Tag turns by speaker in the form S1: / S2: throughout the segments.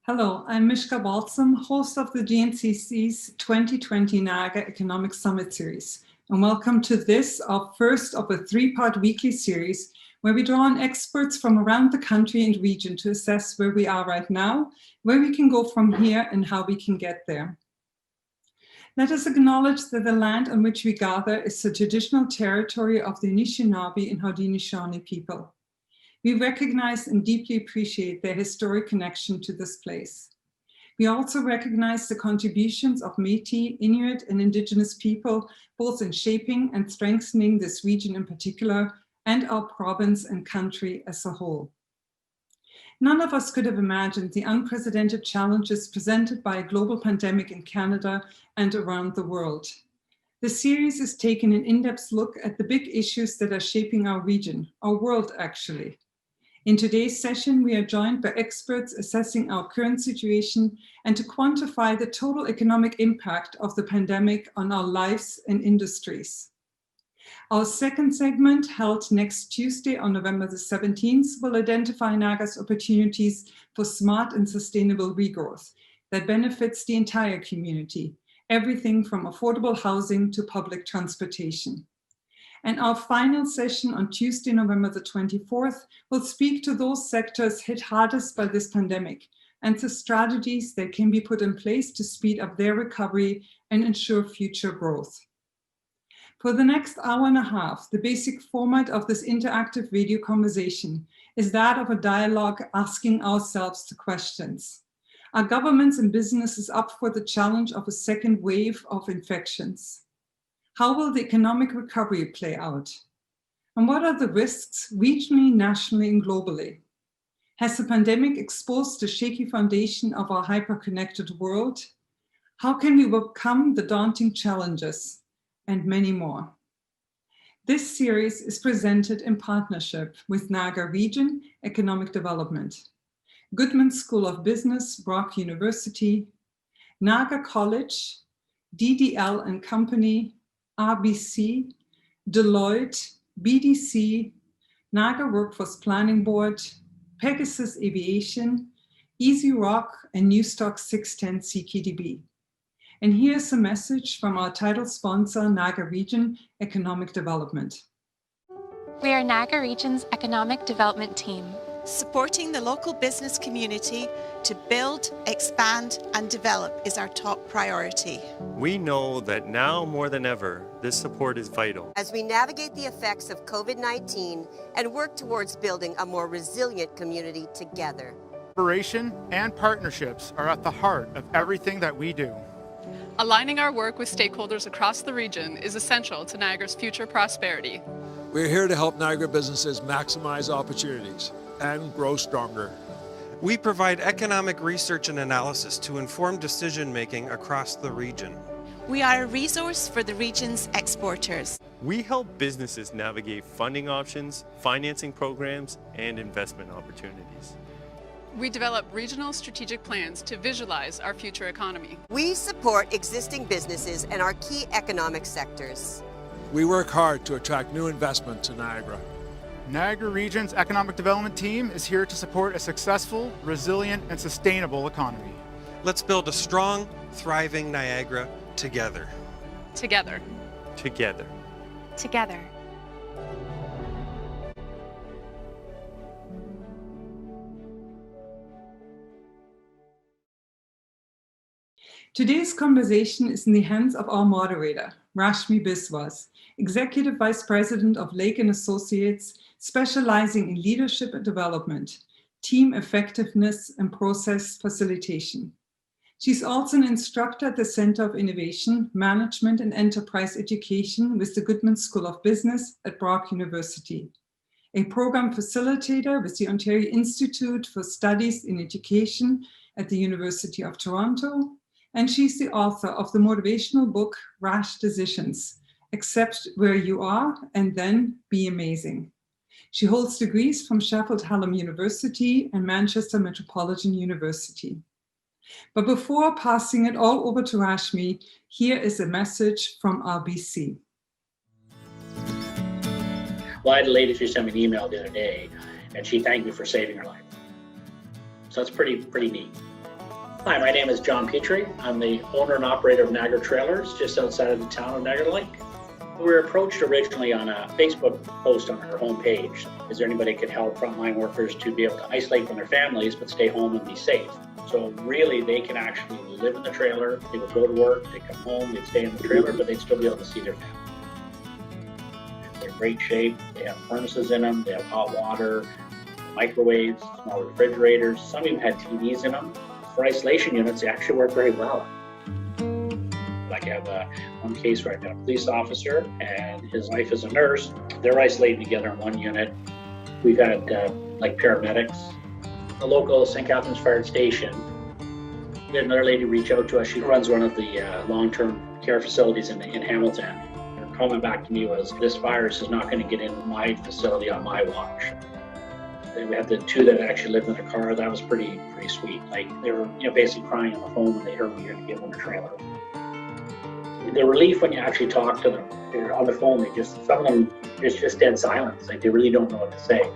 S1: Hello, I'm Mishka Balsam, host of the GNCC's 2020 Niagara Economic Summit series, and welcome to this, our first of a three-part weekly series where we draw on experts from around the country and region to assess where we are right now, where we can go from here, and how we can get there. Let us acknowledge that the land on which we gather is the traditional territory of the Anishinaabe and Haudenosaunee people. We recognize and deeply appreciate their historic connection to this place. We also recognize the contributions of Métis, Inuit, and Indigenous people, both in shaping and strengthening this region in particular, and our province and country as a whole. None of us could have imagined the unprecedented challenges presented by a global pandemic in Canada and around the world. The series is taking an in-depth look at the big issues that are shaping our region, our world actually. In today's session, we are joined by experts assessing our current situation and to quantify the total economic impact of the pandemic on our lives and industries. Our second segment, held next Tuesday on November the 17th, will identify Niagara's opportunities for smart and sustainable regrowth that benefits the entire community, everything from affordable housing to public transportation. And our final session on Tuesday, November the 24th, will speak to those sectors hit hardest by this pandemic and the strategies that can be put in place to speed up their recovery and ensure future growth. For the next hour and a half, the basic format of this interactive video conversation is that of a dialogue asking ourselves the questions. Are governments and businesses up for the challenge of a second wave of infections? How will the economic recovery play out? And what are the risks regionally, nationally, and globally? Has the pandemic exposed the shaky foundation of our hyper-connected world? How can we overcome the daunting challenges? And many more. This series is presented in partnership with Niagara Region Economic Development, Goodman School of Business, Brock University, Niagara College, DDL and Company, RBC, Deloitte, BDC, Niagara Workforce Planning Board, Pegasus Aviation, Easy Rock, and Newstock 610 CKDB. And here's a message from our title sponsor, Niagara Region Economic Development.
S2: We are Niagara Region's Economic Development Team,
S3: supporting the local business community to build, expand, and develop is our top priority.
S4: We know that now more than ever, this support is vital
S5: as we navigate the effects of COVID-19 and work towards building a more resilient community together.
S6: Collaboration and partnerships are at the heart of everything that we do.
S7: Aligning our work with stakeholders across the region is essential to Niagara's future prosperity.
S8: We're here to help Niagara businesses maximize opportunities and grow stronger.
S9: We provide economic research and analysis to inform decision-making across the region.
S3: We are a resource for the region's exporters.
S4: We help businesses navigate funding options, financing programs, and investment opportunities.
S7: We develop regional strategic plans to visualize our future economy.
S5: We support existing businesses and our key economic sectors.
S8: We work hard to attract new investment to Niagara.
S6: Niagara Region's Economic Development Team is here to support a successful, resilient, and sustainable economy.
S9: Let's build a strong, thriving Niagara together.
S7: Together.
S4: Together.
S2: together.
S1: Today's conversation is in the hands of our moderator, Rashmi Biswas, Executive Vice President of Lake & Associates, specializing in leadership and development, team effectiveness, and process facilitation. She's also an instructor at the Center of Innovation, Management and Enterprise Education with the Goodman School of Business at Brock University, a program facilitator with the Ontario Institute for Studies in Education at the University of Toronto, and she's the author of the motivational book, Rash Decisions, Accept Where You Are and Then Be Amazing. She holds degrees from Sheffield Hallam University and Manchester Metropolitan University. But before passing it all over to Rashmi, here is a message from RBC.
S10: Well, I had a lady who sent me an email the other day, and she thanked me for saving her life. So that's pretty neat. Hi, my name is John Petrie. I'm the owner and operator of Niagara Trailers, just outside of the town of Niagara Lake. We were approached originally on a Facebook post on our homepage. Is there anybody that could help frontline workers to be able to isolate from their families but stay home and be safe? So really, they can actually live in the trailer. They would go to work, they'd come home, they'd stay in the trailer, but they'd still be able to see their family. They're in great shape. They have furnaces in them. They have hot water, microwaves, small refrigerators. Some even had TVs in them. For isolation units, they actually work very well. Like I have one case where I've got a police officer and his wife is a nurse. They're isolated together in one unit. We've had like paramedics. The local St. Catharines Fire Station, we had another lady reach out to us. She runs one of the long-term care facilities in Hamilton. Her comment back to me was, this virus is not going to get in my facility on my watch. We had the two that actually lived in the car. That was pretty sweet. Like they were, basically crying on the phone when they heard we were going to give them a trailer. The relief when you actually talk to them, they're on the phone. Some of them, it's just dead silence. Like they really don't know what to say.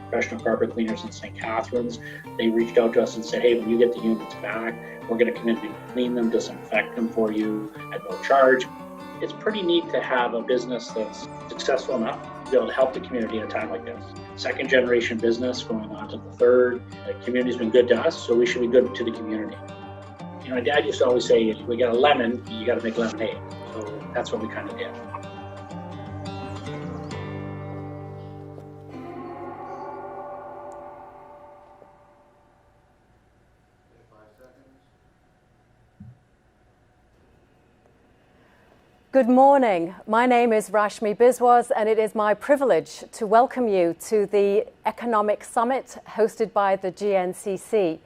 S10: Professional carpet cleaners in St. Catharines, they reached out to us and said, hey, when you get the units back, we're going to come in and clean them, disinfect them for you at no charge. It's pretty neat to have a business that's successful enough to be able to help the community in a time like this. Second generation business going on to the third. The community's been good to us, so we should be good to the community. My dad used to always say, if we got a lemon, you got to make lemonade. So that's what we kind of did.
S11: Good morning. My name is Rashmi Biswas, and it is my privilege to welcome you to the Economic Summit hosted by the GNCC.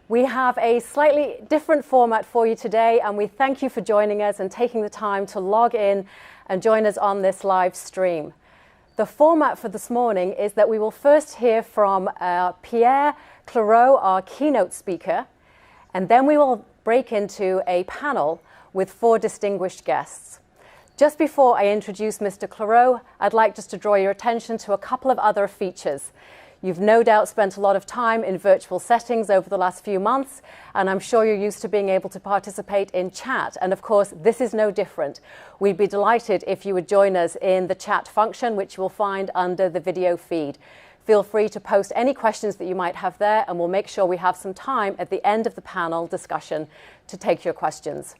S11: We have a slightly different format for you today, and we thank you for joining us and taking the time to log in and join us on this live stream. The format for this morning is that we will first hear from Pierre Clareau, our keynote speaker, and then we will break into a panel with 4 distinguished guests. Just before I introduce Mr. Clareau, I'd like just to draw your attention to a couple of other features. You've no doubt spent a lot of time in virtual settings over the last few months, and I'm sure you're used to being able to participate in chat. And of course, this is no different. We'd be delighted if you would join us in the chat function, which you will find under the video feed. Feel free to post any questions that you might have there, and we'll make sure we have some time at the end of the panel discussion to take your questions.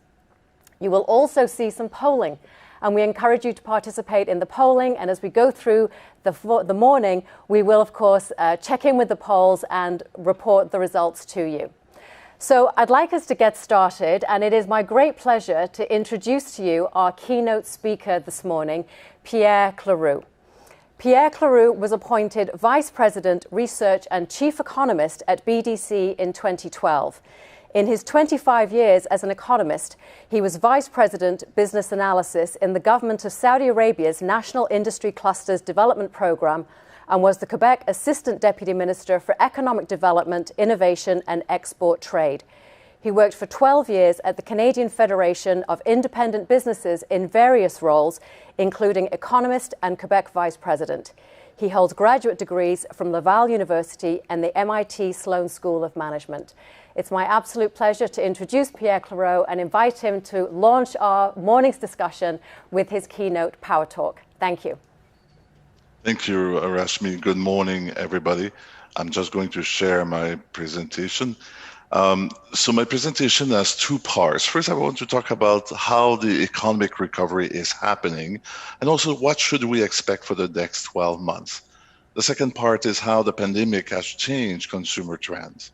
S11: You will also see some polling, and we encourage you to participate in the polling. And as we go through the morning, we will, of course, check in with the polls and report the results to you. So I'd like us to get started, and it is my great pleasure to introduce to you our keynote speaker this morning, Pierre Clareau. Pierre Clareau was appointed Vice President, Research and Chief Economist at BDC in 2012. In his 25 years as an economist, he was Vice President, Business Analysis in the government of Saudi Arabia's National Industry Clusters Development Program and was the Quebec Assistant Deputy Minister for Economic Development, Innovation and Export Trade. He worked for 12 years at the Canadian Federation of Independent Businesses in various roles, including economist and Quebec Vice President. He holds graduate degrees from Laval University and the MIT Sloan School of Management. It's my absolute pleasure to introduce Pierre Clareau and invite him to launch our morning's discussion with his keynote Power Talk. Thank you.
S12: Thank you, Rashmi. Good morning, everybody. I'm just going to share my presentation. So my presentation has 2 parts. First, I want to talk about how the economic recovery is happening, and also what should we expect for the next 12 months. The second part is how the pandemic has changed consumer trends.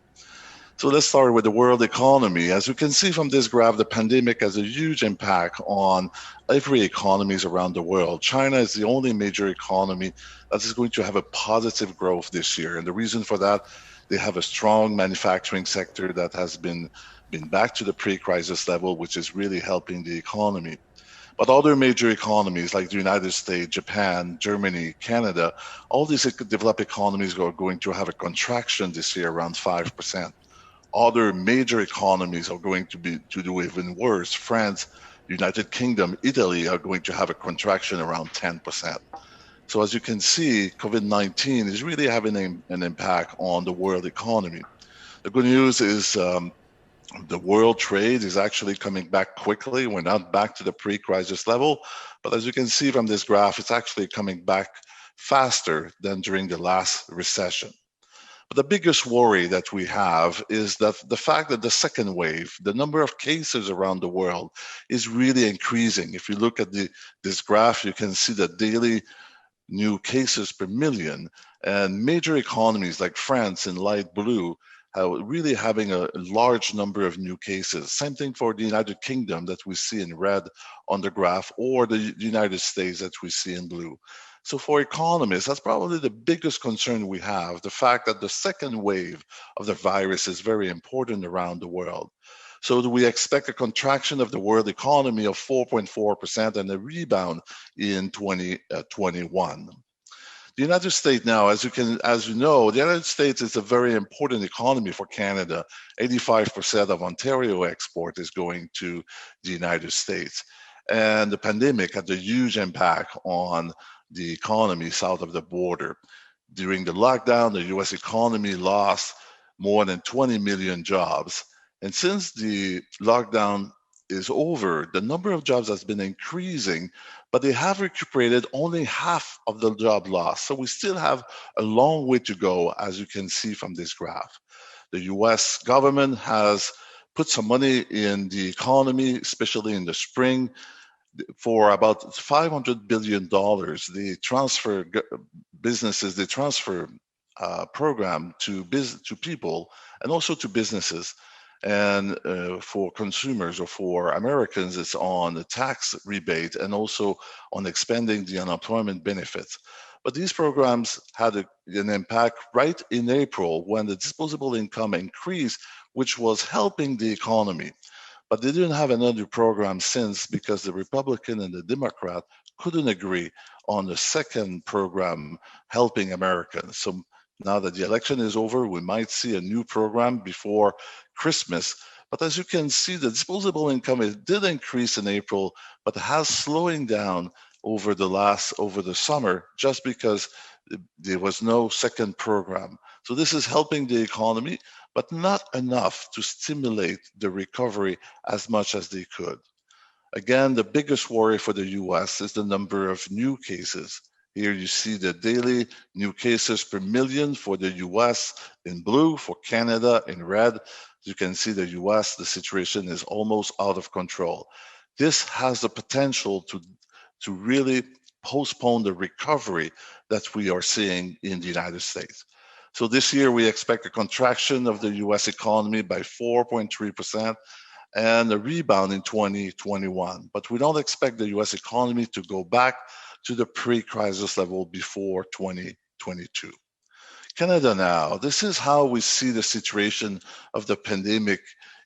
S12: So let's start with the world economy. As you can see from this graph, the pandemic has a huge impact on every economy around the world. China is the only major economy that is going to have a positive growth this year. And the reason for that, they have a strong manufacturing sector that has been back to the pre-crisis level, which is really helping the economy. But other major economies like the United States, Japan, Germany, Canada, all these developed economies are going to have a contraction this year around 5%. Other major economies are going to do even worse. France, United Kingdom, Italy are going to have a contraction around 10%. So as you can see, COVID-19 is really having an impact on the world economy. The good news is the world trade is actually coming back quickly. We're not back to the pre-crisis level, but as you can see from this graph, it's actually coming back faster than during the last recession. But the biggest worry that we have is that the fact that the second wave, the number of cases around the world is really increasing. If you look at this graph, you can see the daily new cases per million, and major economies like France in light blue really having a large number of new cases. Same thing for the United Kingdom that we see in red on the graph, or the United States that we see in blue. So for economists, that's probably the biggest concern we have, the fact that the second wave of the virus is very important around the world. So do we expect a contraction of the world economy of 4.4% and a rebound in 2021? The United States now, as you know, the United States is a very important economy for Canada. 85% of Ontario export is going to the United States. And the pandemic had a huge impact on the economy south of the border. During the lockdown, the US economy lost more than 20 million jobs. And since the lockdown is over, the number of jobs has been increasing, but they have recuperated only half of the job loss. So we still have a long way to go, as you can see from this graph. The US government has put some money in the economy, especially in the spring, for about $500 billion. They transfer program to people and also to businesses. And for consumers or for Americans, it's on the tax rebate and also on expanding the unemployment benefits. But these programs had an impact right in April when the disposable income increased, which was helping the economy. But they didn't have another program since because the Republican and the Democrat couldn't agree on the second program helping Americans. So now that the election is over, we might see a new program before Christmas. But as you can see, the disposable income, it did increase in April, but has slowing down over the summer just because there was no second program. So this is helping the economy, but not enough to stimulate the recovery as much as they could. Again, the biggest worry for the US is the number of new cases. Here you see the daily new cases per million for the US in blue, for Canada in red. You can see the US, the situation is almost out of control. This has the potential to really postpone the recovery that we are seeing in the United States. So this year we expect a contraction of the US economy by 4.3% and a rebound in 2021. But we don't expect the US economy to go back to the pre-crisis level before 2022. Canada now, this is how we see the situation of the pandemic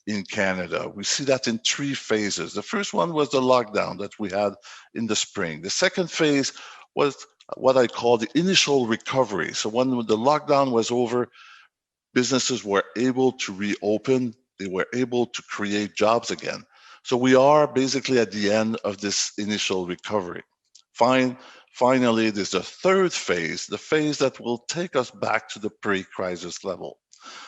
S12: in Canada. We see that in three phases. The first one was the lockdown that we had in the spring. The second phase was what I call the initial recovery. So when the lockdown was over, businesses were able to reopen, they were able to create jobs again. So we are basically at the end of this initial recovery. Finally, there's the third phase, the phase that will take us back to the pre-crisis level.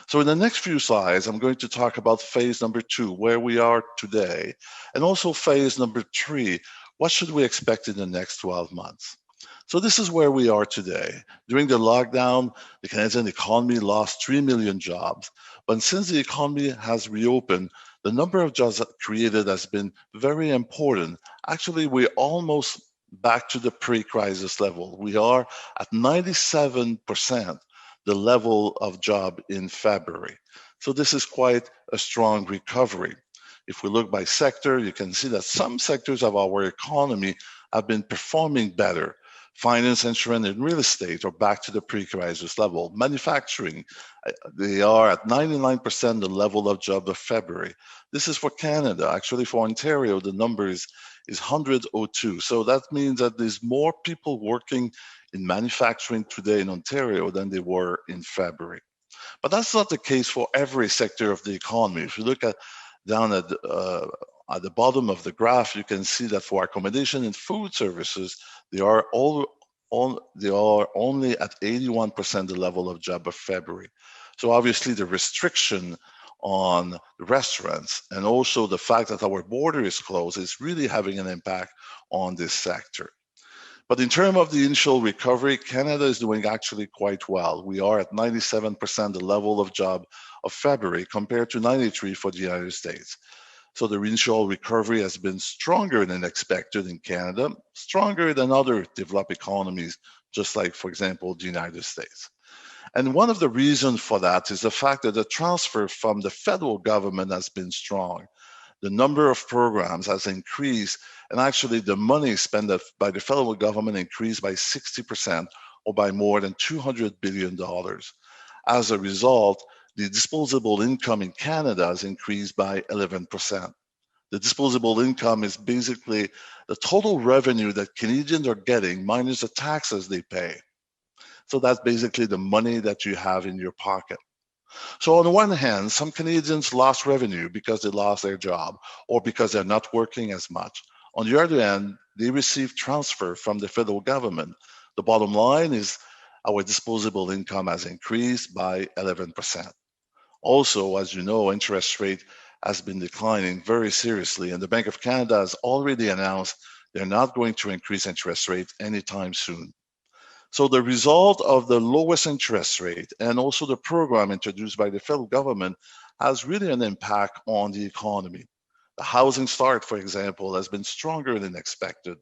S12: So in the next few slides, I'm going to talk about phase number 2, where we are today, and also phase number 3, what should we expect in the next 12 months? So this is where we are today. During the lockdown, the Canadian economy lost 3 million jobs, but since the economy has reopened, the number of jobs created has been very important. Actually, we're almost back to the pre-crisis level. We are at 97% the level of job in February. So this is quite a strong recovery. If we look by sector, you can see that some sectors of our economy have been performing better. Finance, insurance, and real estate are back to the pre-crisis level. Manufacturing, they are at 99% the level of job of February. This is for Canada. Actually, for Ontario, the number is 102. So that means that there's more people working in manufacturing today in Ontario than they were in February. But that's not the case for every sector of the economy. If you look down at the bottom of the graph, you can see that for accommodation and food services, they are only at 81% the level of job of February. So obviously the restriction on restaurants and also the fact that our border is closed is really having an impact on this sector. But in terms of the initial recovery, Canada is doing actually quite well. We are at 97% the level of job of February compared to 93% for the United States. So the initial recovery has been stronger than expected in Canada, stronger than other developed economies, just like, for example, the United States. And one of the reasons for that is the fact that the transfer from the federal government has been strong. The number of programs has increased, and actually the money spent by the federal government increased by 60% or by more than $200 billion. As a result, the disposable income in Canada has increased by 11%. The disposable income is basically the total revenue that Canadians are getting minus the taxes they pay. So that's basically the money that you have in your pocket. So on the one hand, some Canadians lost revenue because they lost their job or because they're not working as much. On the other hand, they received transfer from the federal government. The bottom line is our disposable income has increased by 11%. Also, as you know, interest rate has been declining very seriously, and the Bank of Canada has already announced they're not going to increase interest rates anytime soon. So the result of the lowest interest rate and also the program introduced by the federal government has really an impact on the economy. The housing start, for example, has been stronger than expected.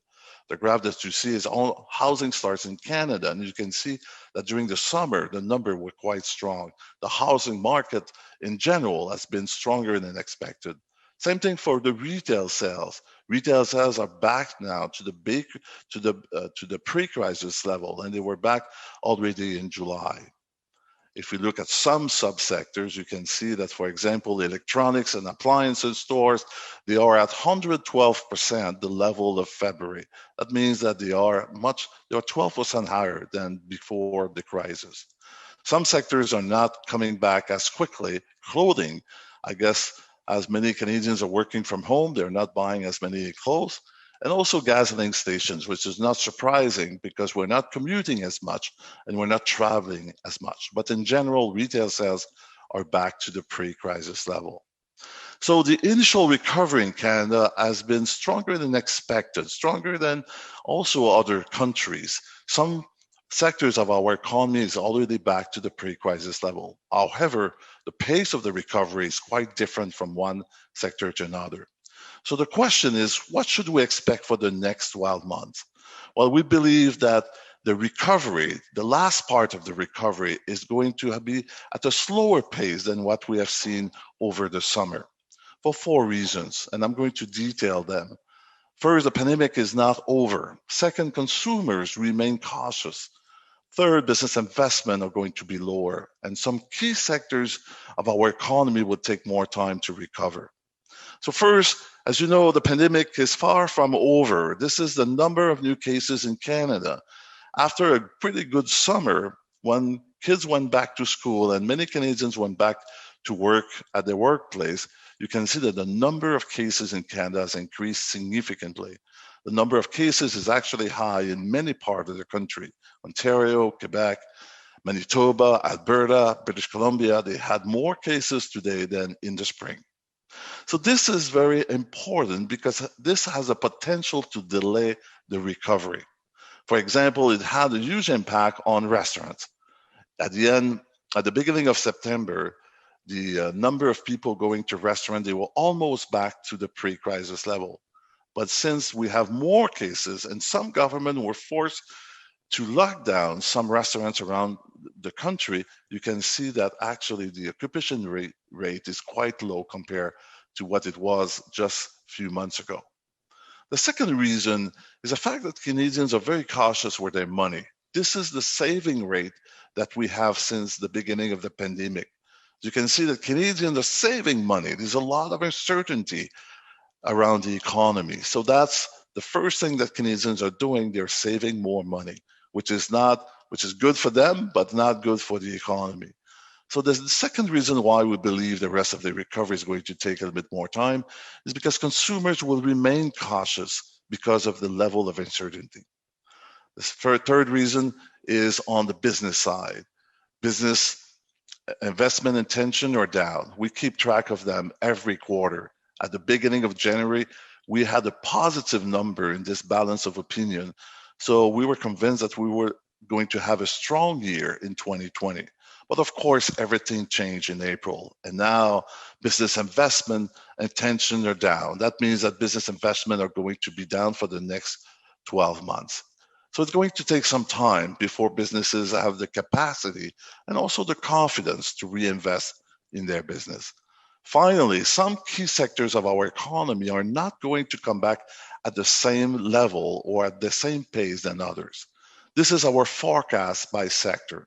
S12: The graph that you see is all housing starts in Canada, and you can see that during the summer, the number were quite strong. The housing market in general has been stronger than expected. Same thing for the retail sales. Retail sales are back now to the pre-crisis level, and they were back already in July. If we look at some subsectors, you can see that, for example, electronics and appliances stores, they are at 112% the level of February. That means that they are 12% higher than before the crisis. Some sectors are not coming back as quickly. Clothing, I guess, as many Canadians are working from home, they're not buying as many clothes. And also gasoline stations, which is not surprising because we're not commuting as much and we're not traveling as much. But in general, retail sales are back to the pre-crisis level. So the initial recovery in Canada has been stronger than expected, stronger than also other countries. Some sectors of our economy is already back to the pre-crisis level. However, the pace of the recovery is quite different from one sector to another. So the question is, what should we expect for the next 12 months? Well, we believe that the recovery, the last part of the recovery, is going to be at a slower pace than what we have seen over the summer for 4 reasons, and I'm going to detail them. First, the pandemic is not over. Second, consumers remain cautious. Third, business investment are going to be lower, and some key sectors of our economy will take more time to recover. So first, as you know, the pandemic is far from over. This is the number of new cases in Canada. After a pretty good summer, when kids went back to school and many Canadians went back to work at their workplace, you can see that the number of cases in Canada has increased significantly. The number of cases is actually high in many parts of the country. Ontario, Quebec, Manitoba, Alberta, British Columbia, they had more cases today than in the spring. So this is very important because this has a potential to delay the recovery. For example, it had a huge impact on restaurants. At the beginning of September, the number of people going to restaurants, they were almost back to the pre-crisis level. But since we have more cases and some governments were forced to lock down some restaurants around the country, you can see that actually the occupation rate is quite low compared to what it was just a few months ago. The second reason is the fact that Canadians are very cautious with their money. This is the saving rate that we have since the beginning of the pandemic. You can see that Canadians are saving money. There's a lot of uncertainty around the economy. So that's the first thing that Canadians are doing. They're saving more money, which is good for them, but not good for the economy. So the second reason why we believe the rest of the recovery is going to take a little bit more time is because consumers will remain cautious because of the level of uncertainty. The third reason is on the business side. Business investment intention are down. We keep track of them every quarter. At the beginning of January, we had a positive number in this balance of opinion. So we were convinced that we were going to have a strong year in 2020. But of course, everything changed in April. And now business investment intention are down. That means that business investment are going to be down for the next 12 months. So it's going to take some time before businesses have the capacity and also the confidence to reinvest in their business. Finally, some key sectors of our economy are not going to come back at the same level or at the same pace than others. This is our forecast by sector.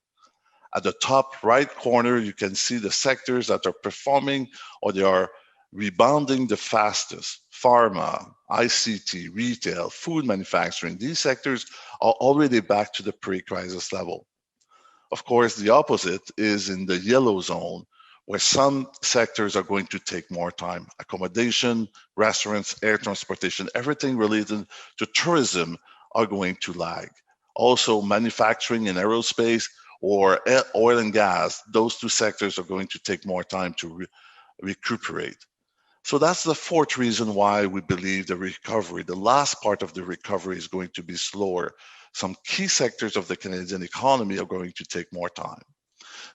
S12: At the top right corner, you can see the sectors that are performing or they are rebounding the fastest. Pharma, ICT, retail, food manufacturing, these sectors are already back to the pre-crisis level. Of course, the opposite is in the yellow zone, where some sectors are going to take more time. Accommodation, restaurants, air transportation, everything related to tourism are going to lag. Also, manufacturing and aerospace or oil and gas, those two sectors are going to take more time to recuperate. So that's the fourth reason why we believe the recovery, the last part of the recovery, is going to be slower. Some key sectors of the Canadian economy are going to take more time.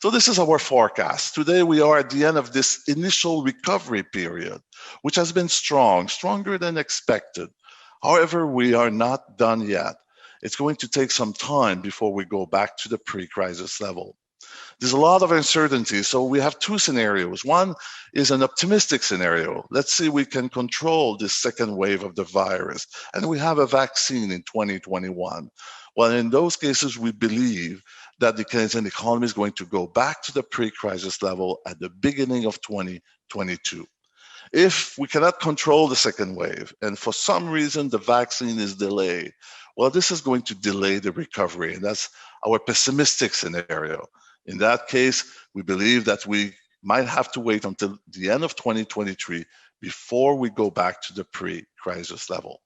S12: So this is our forecast. Today we are at the end of this initial recovery period, which has been strong, stronger than expected. However, we are not done yet. It's going to take some time before we go back to the pre-crisis level. There's a lot of uncertainty, so we have two scenarios. One is an optimistic scenario. Let's see we can control this second wave of the virus, and we have a vaccine in 2021. Well, in those cases, we believe that the Canadian economy is going to go back to the pre-crisis level at the beginning of 2022. If we cannot control the second wave, and for some reason the vaccine is delayed, well, this is going to delay the recovery, and that's our pessimistic scenario. In that case, we believe that we might have to wait until the end of 2023 before we go back to the pre-crisis level.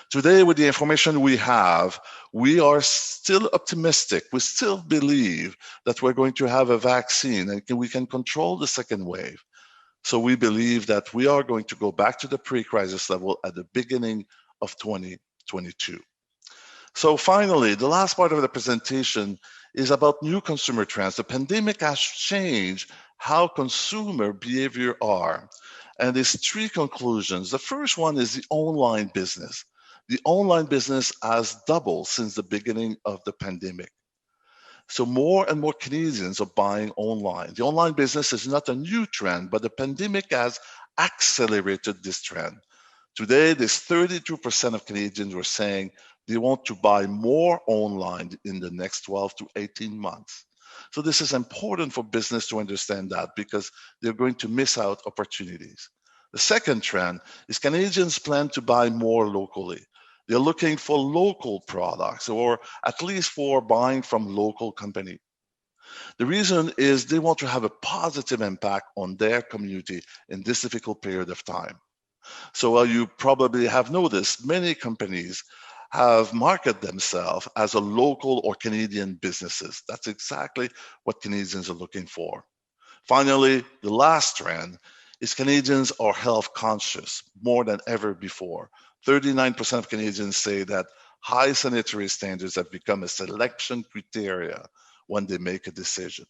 S12: Today, with the information we have, we are still optimistic. We still believe that we're going to have a vaccine and we can control the second wave. So we believe that we are going to go back to the pre-crisis level at the beginning of 2022. So finally, the last part of the presentation is about new consumer trends. The pandemic has changed how consumer behavior are. And there's three conclusions. The first one is the online business. The online business has doubled since the beginning of the pandemic. So more and more Canadians are buying online. The online business is not a new trend, but the pandemic has accelerated this trend. Today, there's 32% of Canadians who are saying they want to buy more online in the next 12 to 18 months. So this is important for business to understand that because they're going to miss out opportunities. The second trend is Canadians plan to buy more locally. They're looking for local products or at least for buying from local companies. The reason is they want to have a positive impact on their community in this difficult period of time. So you probably have noticed many companies have marketed themselves as a local or Canadian businesses. That's exactly what Canadians are looking for. Finally, the last trend is Canadians are health conscious more than ever before. 39% of Canadians say that high sanitary standards have become a selection criteria when they make a decision.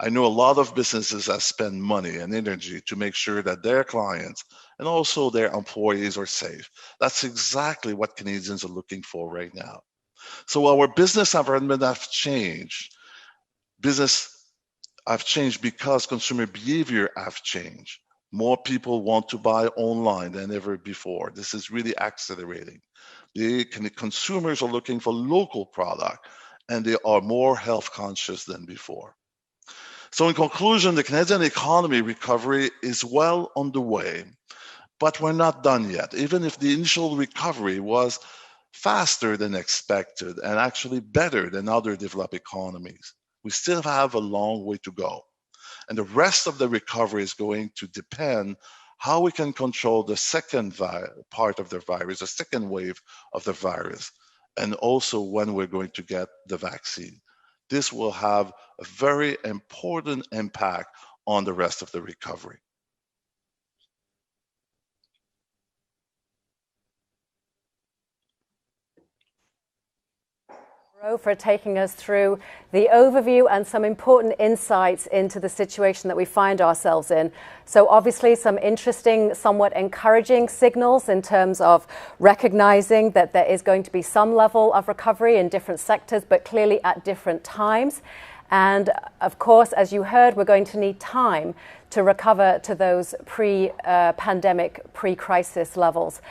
S12: I know a lot of businesses have spent money and energy to make sure that their clients and also their employees are safe. That's exactly what Canadians are looking for right now. So our business environment have changed. Business have changed because consumer behavior have changed. More people want to buy online than ever before. This is really accelerating. The consumers are looking for local product and they are more health conscious than before. So in conclusion, the Canadian economy recovery is well on the way, but we're not done yet. Even if the initial recovery was faster than expected and actually better than other developed economies, we still have a long way to go. And the rest of the recovery is going to depend how we can control the second part of the virus, the second wave of the virus, and also when we're going to get the vaccine. this will have a very important impact on the rest of the recovery.
S11: For taking us through the overview and some important insights into the situation that we find ourselves in. So obviously some interesting, somewhat encouraging signals in terms of recognizing that there is going to be some level of recovery in different sectors, but clearly at different times. And of course, as you heard, we're going to need time to recover to those pre-pandemic, pre-crisis levels.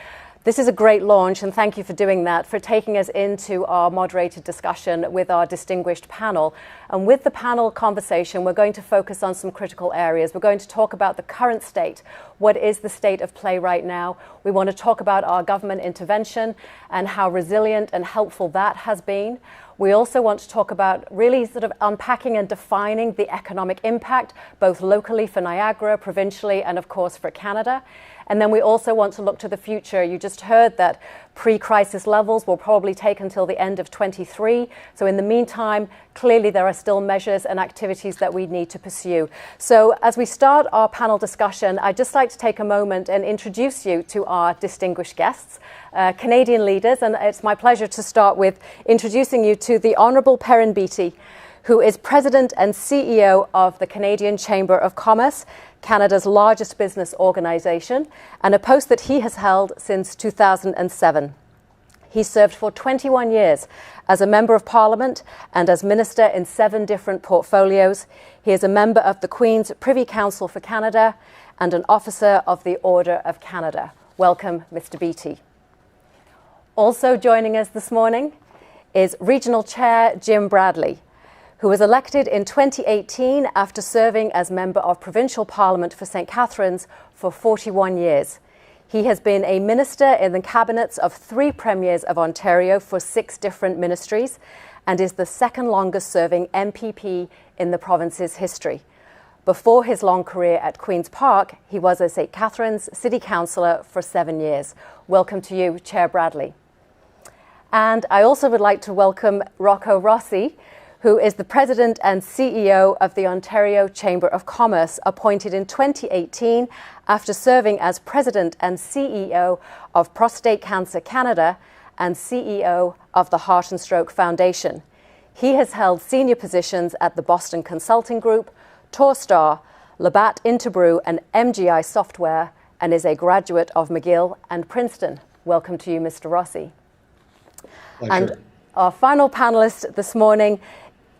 S11: This is a great launch, and thank you for doing that, for taking us into our moderated discussion with our distinguished panel. And with the panel conversation, we're going to focus on some critical areas. We're going to talk about the current state. What is the state of play right now? We want to talk about our government intervention and how resilient and helpful that has been. We also want to talk about really sort of unpacking and defining the economic impact, both locally for Niagara, provincially, and of course for Canada. And then we also want to look to the future. You just heard that pre-crisis levels will probably take until the end of 23. So in the meantime, clearly there are still measures and activities that we need to pursue. So as we start our panel discussion, I'd just like to take a moment and introduce you to our distinguished guests, Canadian leaders. And it's my pleasure to start with introducing you to the Honourable Perrin Beatty, who is President and CEO of the Canadian Chamber of Commerce, Canada's largest business organisation, and a post that he has held since 2007. He served for 21 years as a Member of Parliament and as Minister in 7 different portfolios. He is a member of the Queen's Privy Council for Canada and an Officer of the Order of Canada. Welcome, Mr. Beatty. Also joining us this morning is Regional Chair Jim Bradley, who was elected in 2018 after serving as Member of Provincial Parliament for St. Catharines for 41 years. He has been a minister in the cabinets of 3 premiers of Ontario for 6 different ministries and is the second longest serving MPP in the province's history. Before his long career at Queen's Park, he was a St. Catharines City Councillor for 7 years. Welcome to you, Chair Bradley. And I also would like to welcome Rocco Rossi, who is the President and CEO of the Ontario Chamber of Commerce, appointed in 2018 after serving as President and CEO of Prostate Cancer Canada and CEO of the Heart and Stroke Foundation. He has held senior positions at the Boston Consulting Group, Torstar, Labatt Interbrew and MGI Software, and is a graduate of McGill and Princeton. Welcome to you, Mr. Rossi. Pleasure. And our final panelist this morning,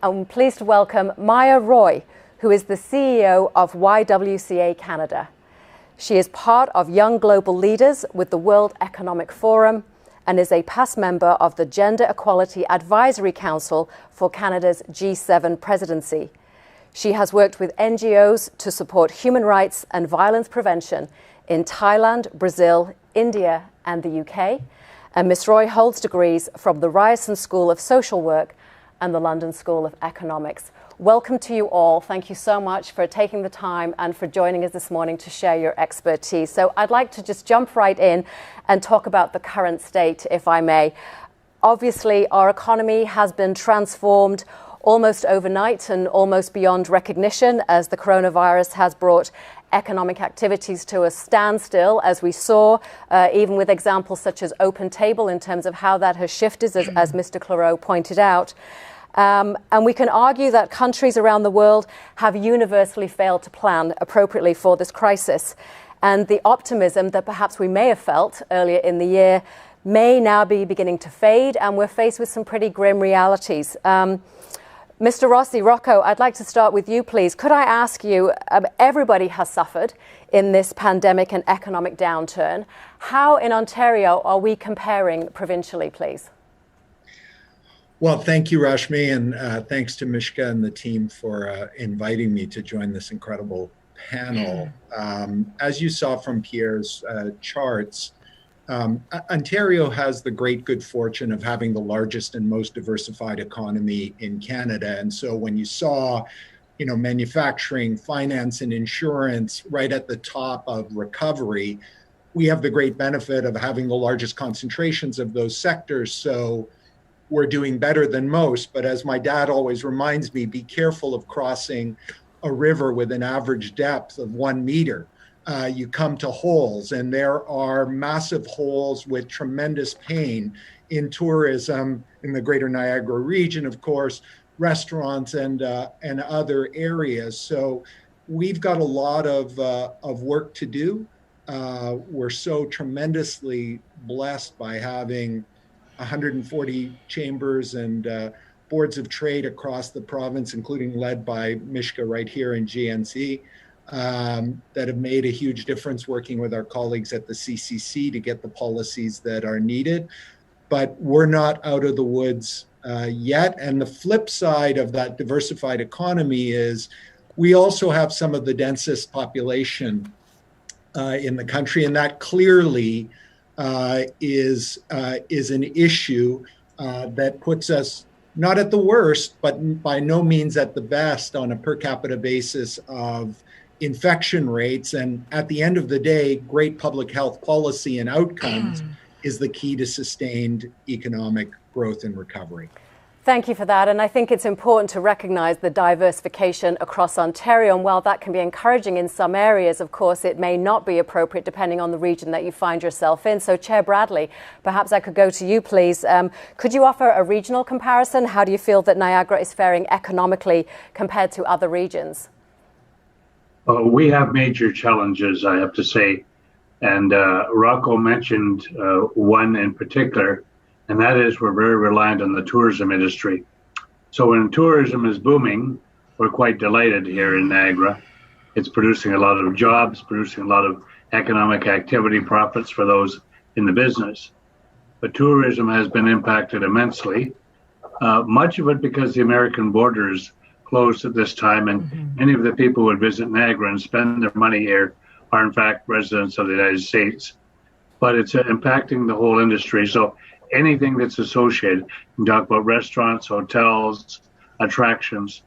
S11: I'm pleased to welcome Maya Roy, who is the CEO of YWCA Canada. She is part of Young Global Leaders with the World Economic Forum and is a past member of the Gender Equality Advisory Council for Canada's G7 presidency. She has worked with NGOs to support human rights and violence prevention in Thailand, Brazil, India, and the UK. And Ms. Roy holds degrees from the Ryerson School of Social Work and the London School of Economics. Welcome to you all. Thank you so much for taking the time and for joining us this morning to share your expertise. So I'd like to just jump right in and talk about the current state, if I may. Obviously, our economy has been transformed almost overnight and almost beyond recognition as the coronavirus has brought economic activities to a standstill, as we saw, even with examples such as Open Table in terms of how that has shifted, as Mr. Clareau pointed out. And we can argue that countries around the world have universally failed to plan appropriately for this crisis. And the optimism that perhaps we may have felt earlier in the year may now be beginning to fade, and we're faced with some pretty grim realities. Mr. Rossi, Rocco, I'd like to start with you, please. Could I ask you, everybody has suffered in this pandemic and economic downturn. How in Ontario are we comparing provincially, please?
S13: Well, thank you, Rashmi, and thanks to Mishka and the team for inviting me to join this incredible panel. As you saw from Pierre's charts, Ontario has the great good fortune of having the largest and most diversified economy in Canada. And so when you saw, manufacturing, finance, and insurance right at the top of recovery, we have the great benefit of having the largest concentrations of those sectors. So we're doing better than most. But as my dad always reminds me, be careful of crossing a river with an average depth of 1 meter. You come to holes, and there are massive holes with tremendous pain in tourism in the greater Niagara region, of course, restaurants and other areas. So we've got a lot of work to do. We're so tremendously blessed by having 140 chambers and boards of trade across the province, including led by Mishka right here in GNC, that have made a huge difference working with our colleagues at the CCC to get the policies that are needed. But we're not out of the woods yet. And the flip side of that diversified economy is we also have some of the densest population in the country, and that clearly is an issue that puts us not at the worst, but by no means at the best on a per capita basis of infection rates. And at the end of the day, great public health policy and outcomes is the key to sustained economic growth and recovery.
S11: Thank you for that. And I think it's important to recognise the diversification across Ontario. And while that can be encouraging in some areas, of course, it may not be appropriate depending on the region that you find yourself in. So, Chair Bradley, perhaps I could go to you, please. Could you offer a regional comparison? How do you feel that Niagara is faring economically compared to other regions?
S14: We have major challenges, I have to say. And Rocco mentioned one in particular, and that is we're very reliant on the tourism industry. So when tourism is booming, we're quite delighted here in Niagara. It's producing a lot of jobs, producing a lot of economic activity, profits for those in the business. But tourism has been impacted immensely, much of it because the American border is closed at this time, and many of the people who would visit Niagara and spend their money here are in fact residents of the United States. But it's impacting the whole industry. So anything that's associated, you talk about restaurants, hotels, attractions,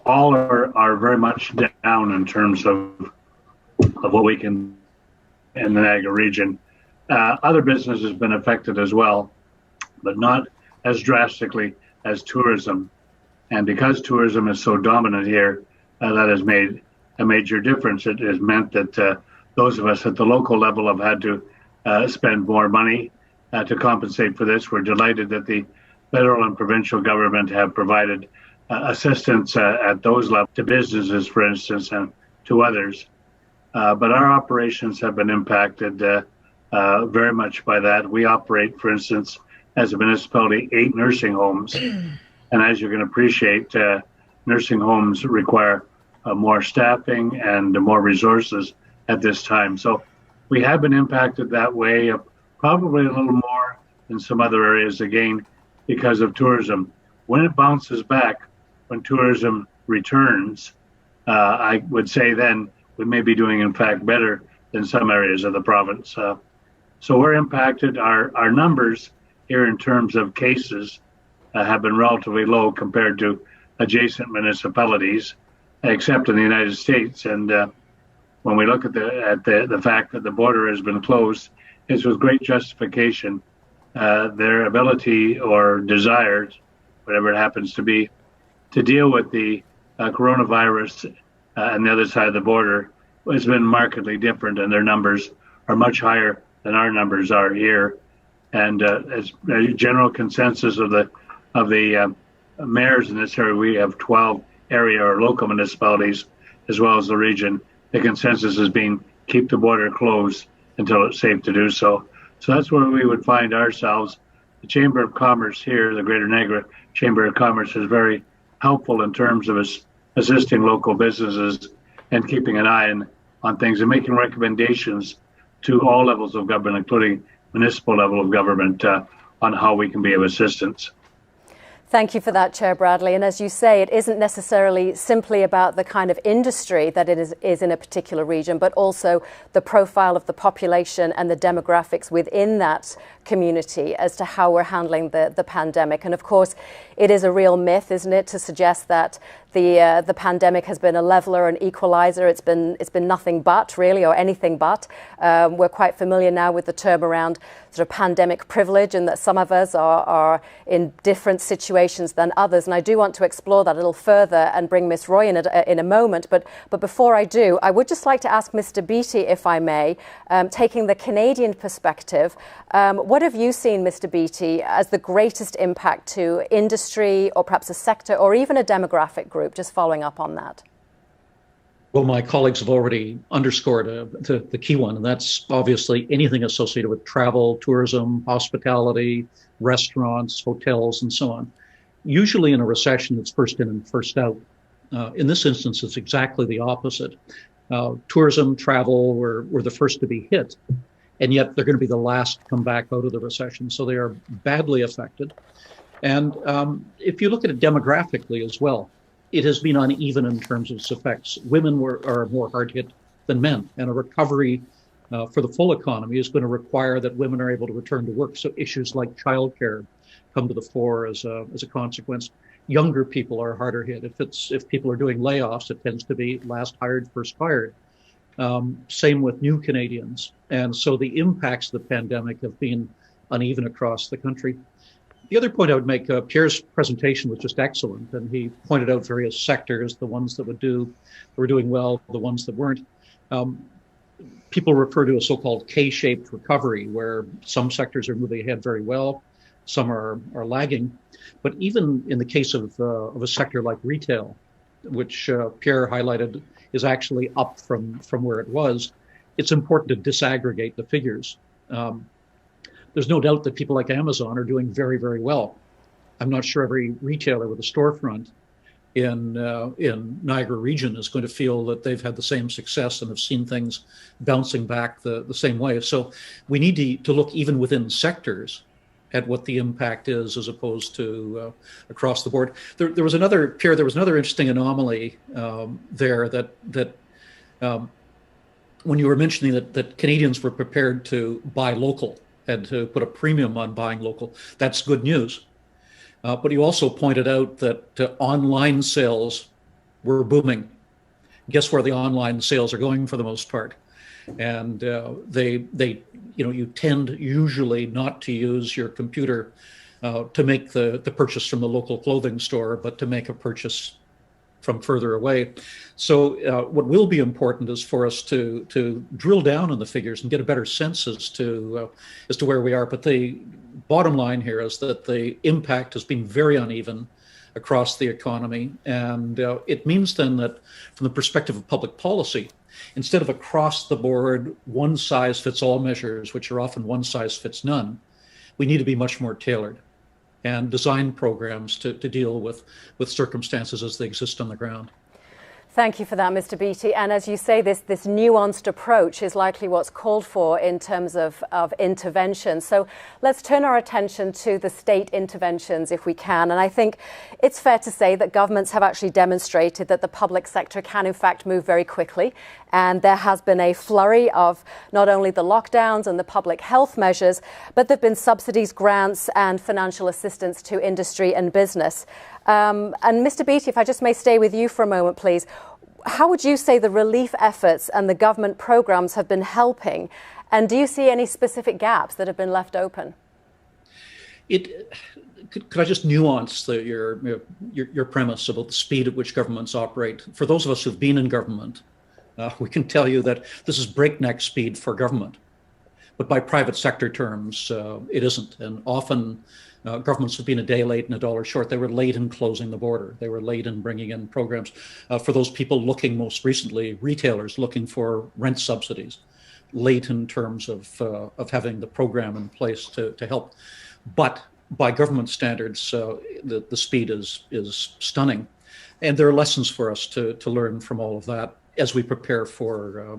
S14: all are very much down in terms of what we can in the Niagara region. Other businesses have been affected as well, but not as drastically as tourism. And because tourism is so dominant here, that has made a major difference. It has meant that those of us at the local level have had to spend more money to compensate for this. We're delighted that the federal and provincial government have provided assistance at those levels to businesses, for instance, and to others. But our operations have been impacted very much by that. We operate, for instance, as a municipality, 8 nursing homes. And as you can appreciate, nursing homes require more staffing and more resources at this time. So we have been impacted that way, probably a little more in some other areas, again, because of tourism. When it bounces back, when tourism returns, I would say then we may be doing, in fact, better than some areas of the province. So we're impacted. Our numbers here in terms of cases have been relatively low compared to adjacent municipalities, except in the United States. And when we look at the fact that the border has been closed, it's with great justification. Their ability or desire, whatever it happens to be, to deal with the coronavirus on the other side of the border has been markedly different, and their numbers are much higher than our numbers are here. And as a general consensus of the mayors in this area, we have 12 area or local municipalities, as well as the region. The consensus has been keep the border closed until it's safe to do so. So that's where we would find ourselves. The Chamber of Commerce here, the Greater Niagara Chamber of Commerce, is very helpful in terms of assisting local businesses and keeping an eye on things and making recommendations to all levels of government, including municipal level of government, on how we can be of assistance.
S11: Thank you for that, Chair Bradley. And as you say, it isn't necessarily simply about the kind of industry that it is in a particular region, but also the profile of the population and the demographics within that community as to how we're handling the pandemic. And of course, it is a real myth, isn't it, to suggest that the pandemic has been a leveler, an equalizer. It's been nothing but, really, or anything but. We're quite familiar now with the term around sort of pandemic privilege, and that some of us are in different situations than others. And I do want to explore that a little further and bring Ms. Roy in a moment. But before I do, I would just like to ask Mr. Beattie, if I may, taking the Canadian perspective, what have you seen, Mr. Beattie, as the greatest impact to industry or perhaps a sector or even a demographic group, just following up on that?
S15: Well, my colleagues have already underscored the key one, and that's obviously anything associated with travel, tourism, hospitality, restaurants, hotels, and so on. Usually in a recession, it's first in and first out. In this instance, it's exactly the opposite. Tourism, travel were the first to be hit, and yet they're going to be the last to come back out of the recession. So they are badly affected. And if you look at it demographically as well, it has been uneven in terms of its effects. Women are more hard hit than men, and a recovery for the full economy is going to require that women are able to return to work. So issues like childcare come to the fore as a consequence. Younger people are harder hit. If people are doing layoffs, it tends to be last hired, first fired. Same with new Canadians. And so the impacts of the pandemic have been uneven across the country. The other point I would make, Pierre's presentation was just excellent, and he pointed out various sectors, the ones that were doing well, the ones that weren't. People refer to a so-called K-shaped recovery, where some sectors are moving ahead very well, some are lagging. But even in the case of a sector like retail, which Pierre highlighted is actually up from where it was, it's important to disaggregate the figures. There's no doubt that people like Amazon are doing very, very well. I'm not sure every retailer with a storefront in Niagara region is going to feel that they've had the same success and have seen things bouncing back the same way. So we need to look even within sectors at what the impact is as opposed to across the board. There was another, Pierre, there was another interesting anomaly there that when you were mentioning that Canadians were prepared to buy local and to put a premium on buying local, that's good news. But you also pointed out that online sales were booming. Guess where the online sales are going for the most part? And you tend usually not to use your computer to make the purchase from the local clothing store, but to make a purchase from further away. So what will be important is for us to drill down on the figures and get a better sense as to where we are. But the bottom line here is that the impact has been very uneven across the economy. And it means then that from the perspective of public policy, instead of across the board, one size fits all measures, which are often one size fits none, we need to be much more tailored and design programs to deal with circumstances as they exist on the ground.
S11: Thank you for that, Mr. Beattie. And as you say, this nuanced approach is likely what's called for in terms of intervention. So let's turn our attention to the state interventions if we can. And I think it's fair to say that governments have actually demonstrated that the public sector can in fact move very quickly. And there has been a flurry of not only the lockdowns and the public health measures, but there have been subsidies, grants and financial assistance to industry and business. And Mr. Beattie, if I just may stay with you for a moment, please. How would you say the relief efforts and the government programs have been helping? And do you see any specific gaps that have been left open?
S15: Could I just nuance your premise about the speed at which governments operate? For those of us who've been in government, we can tell you that this is breakneck speed for government. But by private sector terms, it isn't. And often governments have been a day late and a dollar short. They were late in closing the border. They were late in bringing in programs. For those people looking most recently, retailers looking for rent subsidies, late in terms of having the program in place to help. But by government standards, the speed is stunning. And there are lessons for us to learn from all of that. as we prepare for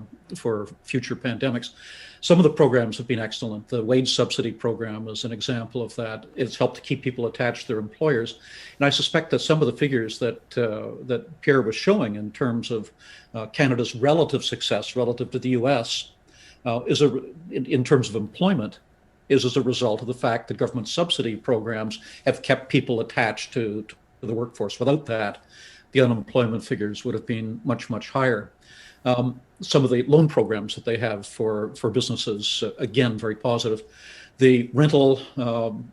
S15: future pandemics. Some of the programs have been excellent. The wage subsidy program is an example of that. It's helped to keep people attached to their employers. And I suspect that some of the figures that Pierre was showing in terms of Canada's relative success relative to the US in terms of employment is as a result of the fact that government subsidy programs have kept people attached to the workforce. Without that, the unemployment figures would have been much, much higher. Some of the loan programs that they have for businesses, again, very positive. The rental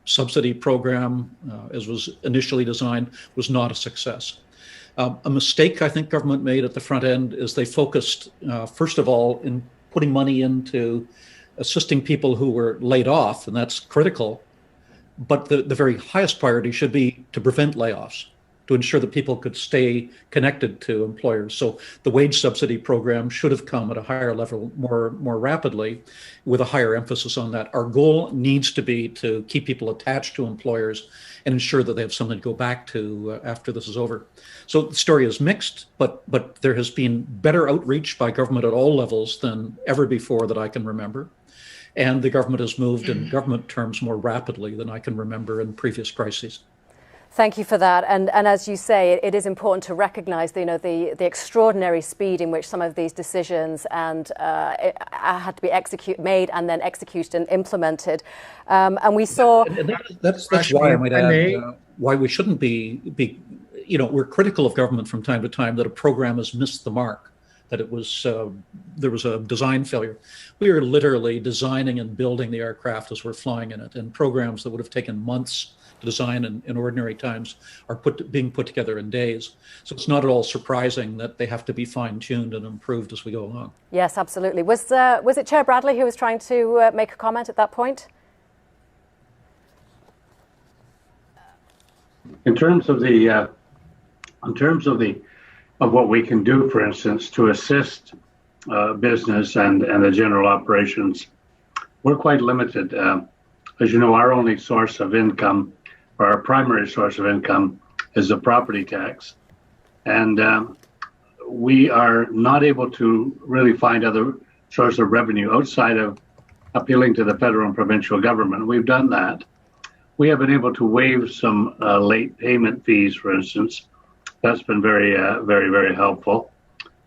S15: subsidy program, as was initially designed, was not a success. A mistake I think government made at the front end is they focused, first of all, in putting money into assisting people who were laid off, and that's critical. But the very highest priority should be to prevent layoffs, to ensure that people could stay connected to employers. So the wage subsidy program should have come at a higher level more rapidly with a higher emphasis on that. Our goal needs to be to keep people attached to employers and ensure that they have something to go back to after this is over. So the story is mixed, but there has been better outreach by government at all levels than ever before that I can remember. And the government has moved in government terms more rapidly than I can remember in previous crises.
S11: Thank you for that. And as you say, it is important to recognise the extraordinary speed in which some of these decisions had to be made and then executed and implemented. And we saw
S15: that's why I might add why we shouldn't be we're critical of government from time to time that a program has missed the mark, that it was there was a design failure. We are literally designing and building the aircraft as we're flying in it, and programs that would have taken months design in ordinary times are being put together in days. So it's not at all surprising that they have to be fine-tuned and improved as we go along.
S11: Yes, absolutely. Was it Chair Bradley who was trying to make a comment at that point?
S14: In terms of what we can do, for instance, to assist business and the general operations, we're quite limited. As you know, our only source of income, or our primary source of income, is the property tax. And we are not able to really find other source of revenue outside of appealing to the federal and provincial government. We've done that. We have been able to waive some late payment fees, for instance. That's been very, very helpful.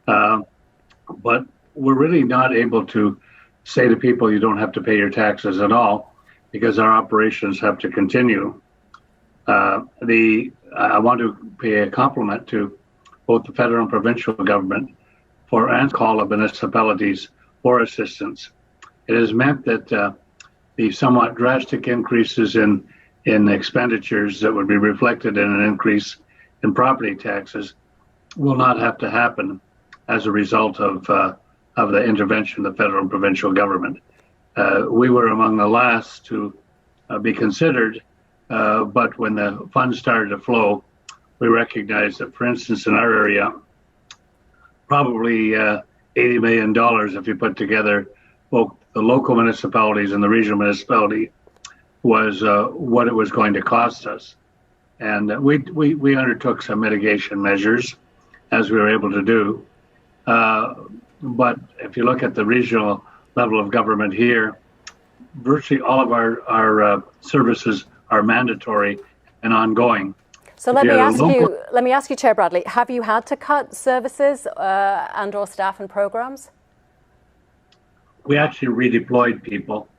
S14: But we're really not able to say to people, you don't have to pay your taxes at all, because our operations have to continue. I want to pay a compliment to both the federal and provincial government and call of municipalities for assistance. It has meant that the somewhat drastic increases in expenditures that would be reflected in an increase in property taxes will not have to happen as a result of the intervention of the federal and provincial government. We were among the last to be considered, but when the funds started to flow, we recognized that, for instance, in our area, probably $80 million, if you put together both the local municipalities and the regional municipality, was what it was going to cost us. And we undertook some mitigation measures, as we were able to do. But if you look at the regional level of government here, virtually all of our services are mandatory and ongoing.
S11: So let me ask you, Chair Bradley, have you had to cut services and/or staff and programs?
S14: We actually redeployed people.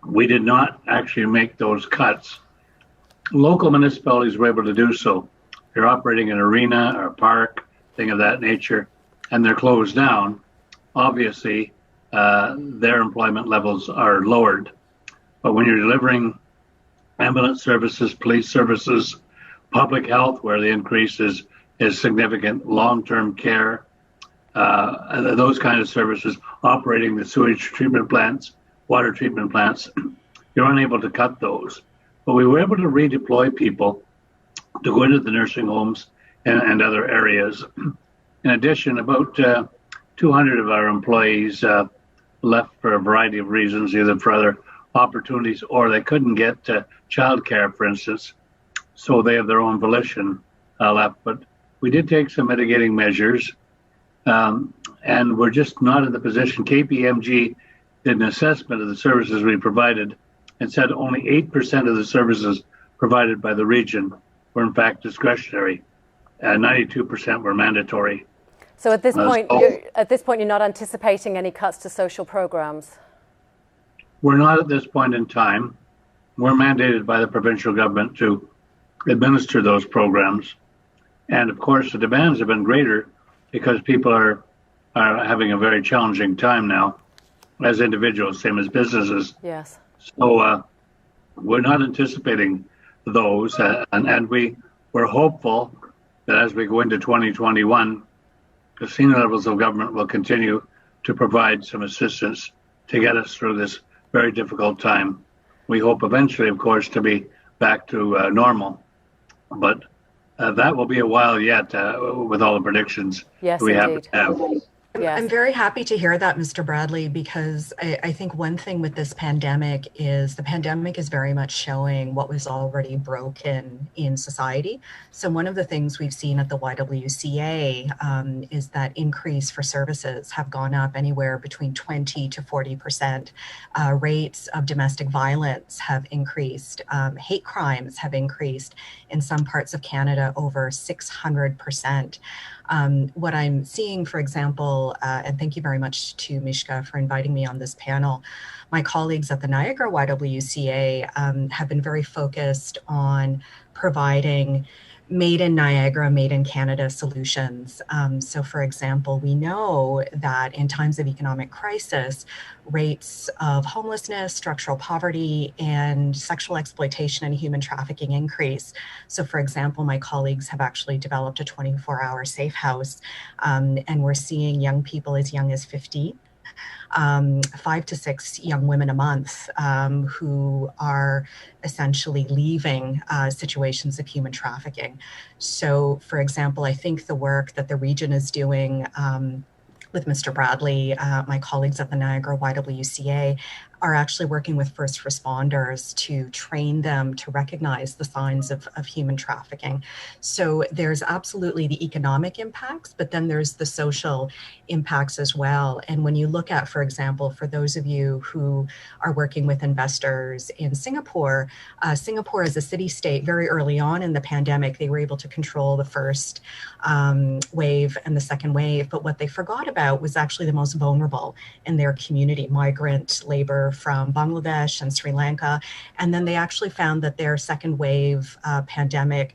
S14: We did not actually make those cuts. Local municipalities were able to do so. If you're operating an arena or a park, thing of that nature, and they're closed down, obviously their employment levels are lowered. But when you're delivering ambulance services, police services, public health, where the increase is significant, long-term care, those kind of services, operating the sewage treatment plants, water treatment plants, you're unable to cut those. But we were able to redeploy people to go into the nursing homes and other areas. In addition, about 200 of our employees left for a variety of reasons, either for other opportunities or they couldn't get childcare, for instance. So they have their own volition left. But we did take some mitigating measures. And we're just not in the position. KPMG did an assessment of the services we provided and said only 8% of the services provided by the region were in fact discretionary. 92% were mandatory.
S11: So at this point, you're not anticipating any cuts to social programs?
S14: We're not at this point in time. We're mandated by the provincial government to administer those programs. And of course, the demands have been greater because people are having a very challenging time now as individuals, same as businesses.
S11: Yes.
S14: So we're not anticipating those. And we're hopeful that as we go into 2021, the senior levels of government will continue to provide some assistance to get us through this very difficult time. We hope eventually, of course, to be back to normal, but that will be a while yet with all the predictions we have to have.
S11: Yes.
S16: I'm very happy to hear that, Mr. Bradley, because I think one thing with this pandemic is the pandemic is very much showing what was already broken in society. So one of the things we've seen at the YWCA is that increase for services have gone up anywhere between 20 to 40%. Rates of domestic violence have increased. Hate crimes have increased in some parts of Canada over 600%. What I'm seeing, for example, and thank you very much to Mishka for inviting me on this panel, my colleagues at the Niagara YWCA have been very focused on providing made in Niagara, made in Canada solutions. So for example, we know that in times of economic crisis, rates of homelessness, structural poverty, and sexual exploitation and human trafficking increase. So for example, my colleagues have actually developed a 24-hour safe house, and we're seeing young people as young as 15. 5 to 6 young women a month who are essentially leaving situations of human trafficking. So, for example, I think the work that the region is doing with Mr. Bradley, my colleagues at the Niagara YWCA, are actually working with first responders to train them to recognize the signs of human trafficking. So there's absolutely the economic impacts, but then there's the social impacts as well. And when you look at, for example, for those of you who are working with investors in Singapore, Singapore as a city-state, very early on in the pandemic, they were able to control the first wave and the second wave. But what they forgot about was actually the most vulnerable in their community, migrant labor from Bangladesh and Sri Lanka. And then they actually found that their second wave pandemic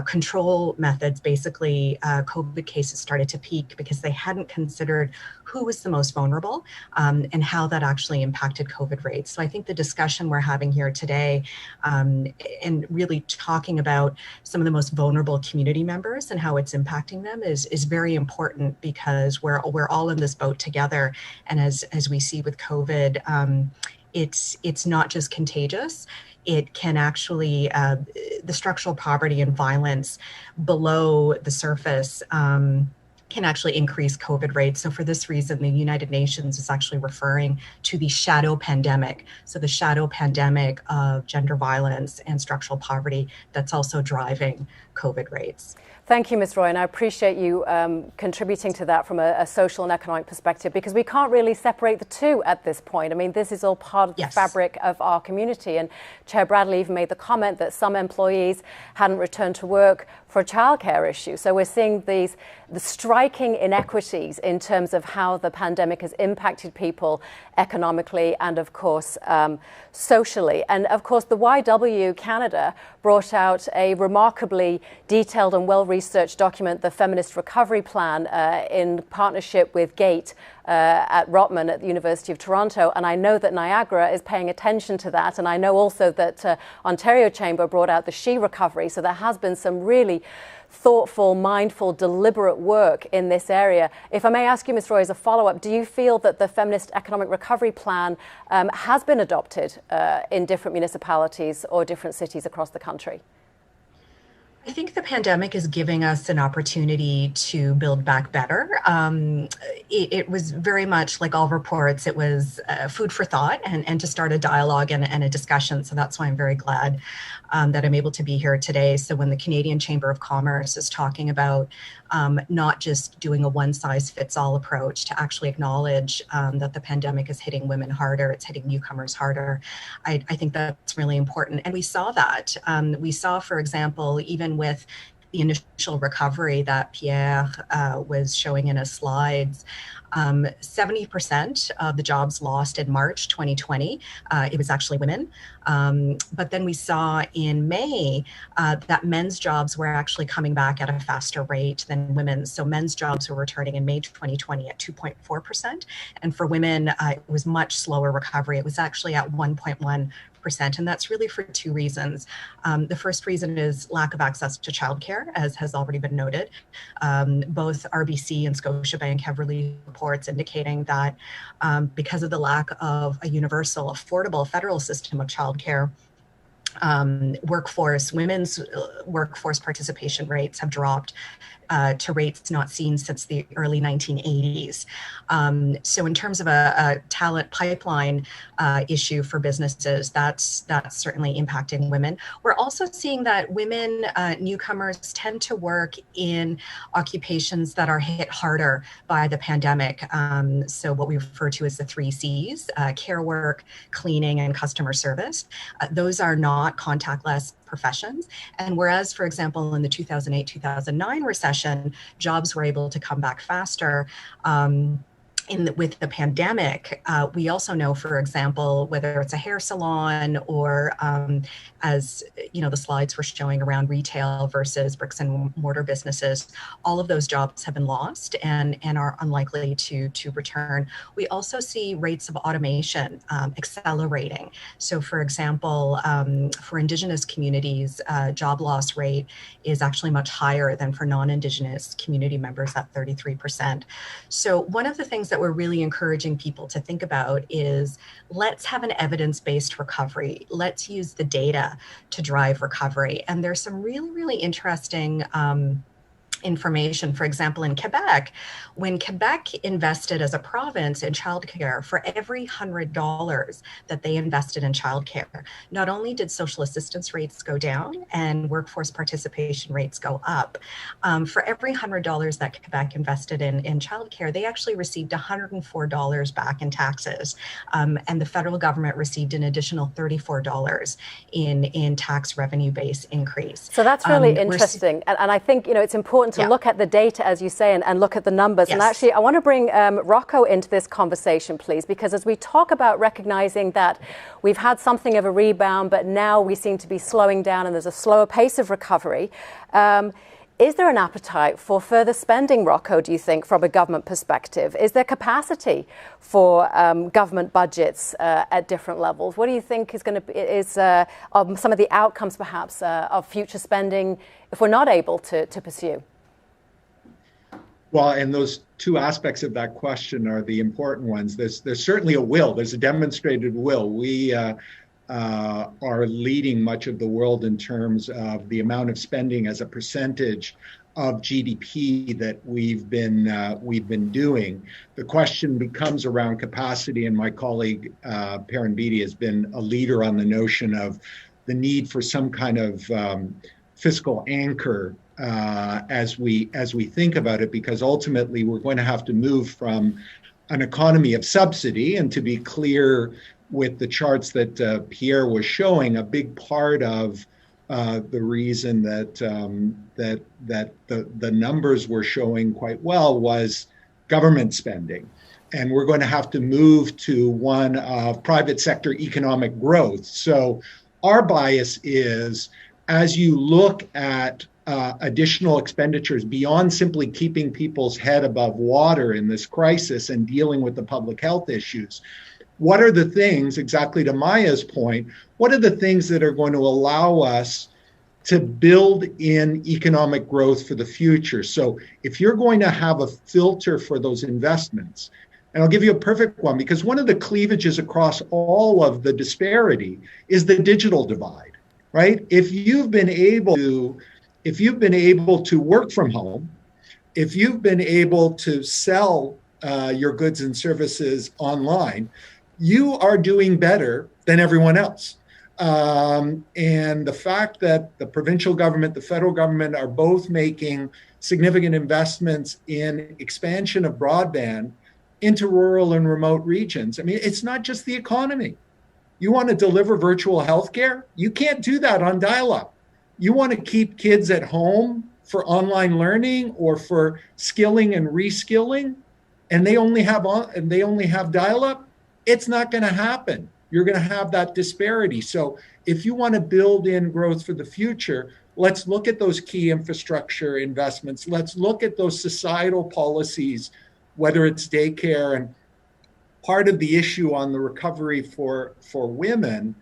S16: control methods, basically COVID cases started to peak because they hadn't considered who was the most vulnerable and how that actually impacted COVID rates. So I think the discussion we're having here today and really talking about some of the most vulnerable community members and how it's impacting them is very important, because we're all in this boat together. And as we see with COVID, it's not just contagious. It can actually, the structural poverty and violence below the surface can actually increase COVID rates. So for this reason, the United Nations is actually referring to the shadow pandemic. So the shadow pandemic of gender violence and structural poverty that's also driving COVID rates.
S11: Thank you, Ms. Roy, and I appreciate you contributing to that from a social and economic perspective, because we can't really separate the two at this point. I mean, this is all part of the fabric of our community, and Chair Bradley even made the comment that some employees hadn't returned to work for a childcare issue. So we're seeing the striking inequities in terms of how the pandemic has impacted people economically and, of course, socially. And, of course, the YW Canada brought out a remarkably detailed and well-researched document, the Feminist Recovery Plan, in partnership with GATE at Rotman at the University of Toronto. And I know that Niagara is paying attention to that. And I know also that Ontario Chamber brought out the She Recovery. So there has been some really thoughtful, mindful, deliberate work in this area. If I may ask you, Ms. Roy, as a follow-up, do you feel that the Feminist Economic Recovery Plan has been adopted in different municipalities or different cities across the country?
S16: I think the pandemic is giving us an opportunity to build back better. It was very much like all reports, it was food for thought and to start a dialogue and a discussion. So that's why I'm very glad that I'm able to be here today. So when the Canadian Chamber of Commerce is talking about not just doing a one-size-fits-all approach to actually acknowledge that the pandemic is hitting women harder, it's hitting newcomers harder, I think that's really important. And we saw that. We saw, for example, even with the initial recovery that Pierre was showing in his slides, 70% of the jobs lost in March 2020, it was actually women. But then we saw in May that men's jobs were actually coming back at a faster rate than women's. So men's jobs were returning in May 2020 at 2.4%. And for women, it was much slower recovery. It was actually at 1.1%. And that's really for two reasons. The first reason is lack of access to childcare, as has already been noted. Both RBC and Scotiabank have released reports indicating that because of the lack of a universal, affordable federal system of childcare, women's workforce participation rates have dropped to rates not seen since the early 1980s. So in terms of a talent pipeline issue for businesses, that's certainly impacting women. We're also seeing that women newcomers tend to work in occupations that are hit harder by the pandemic. So what we refer to as the 3 Cs, care work, cleaning, and customer service. Those are not contactless professions. And whereas, for example, in the 2008-2009 recession, jobs were able to come back faster, with the pandemic, we also know, for example, whether it's a hair salon or as you know, the slides were showing around retail versus bricks and mortar businesses, all of those jobs have been lost and are unlikely to return. We also see rates of automation accelerating. So for example, for Indigenous communities, job loss rate is actually much higher than for non-Indigenous community members at 33%. So one of the things that we're really encouraging people to think about is let's have an evidence-based recovery. Let's use the data to drive recovery. And there's some really, really interesting information. For example, in Quebec, when Quebec invested as a province in childcare, for every $100 that they invested in childcare, not only did social assistance rates go down and workforce participation rates go up, for every $100 that Quebec invested in childcare, they actually received $104 back in taxes. And the federal government received an additional $34 in tax revenue base increase.
S11: So that's really interesting. And I think, you know, it's important to look at the data, as you say, and look at the numbers. Yes. And actually, I want to bring Rocco into this conversation, please, because as we talk about recognizing that we've had something of a rebound, but now we seem to be slowing down and there's a slower pace of recovery, is there an appetite for further spending, Rocco, do you think, from a government perspective? Is there capacity for government budgets at different levels? What do you think is going to be some of the outcomes, perhaps, of future spending if we're not able to pursue?
S13: Well, and those two aspects of that question are the important ones. There's certainly a will. There's a demonstrated will. We are leading much of the world in terms of the amount of spending as a percentage of GDP that we've been doing. The question becomes around capacity, and my colleague Perrin Beatty has been a leader on the notion of the need for some kind of fiscal anchor as we think about it, because ultimately we're going to have to move from an economy of subsidy, and to be clear with the charts that Pierre was showing, a big part of the reason that the numbers were showing quite well was government spending. And we're going to have to move to one of private sector economic growth. So our bias is, as you look at additional expenditures beyond simply keeping people's head above water in this crisis and dealing with the public health issues, what are the things, exactly to Maya's point, what are the things that are going to allow us to build in economic growth for the future? So if you're going to have a filter for those investments, and I'll give you a perfect one, because one of the cleavages across all of the disparity is the digital divide, right? If you've been able to if you've been able to work from home, if you've been able to sell your goods and services online, you are doing better than everyone else. And the fact that the provincial government, the federal government are both making significant investments in expansion of broadband into rural and remote regions. I mean, it's not just the economy. You want to deliver virtual healthcare? You can't do that on dial-up. You want to keep kids at home for online learning or for skilling and reskilling, and they only have dial-up? It's not going to happen. You're going to have that disparity. So if you want to build in growth for the future, let's look at those key infrastructure investments. Let's look at those societal policies, whether it's daycare. And part of the issue on the recovery for women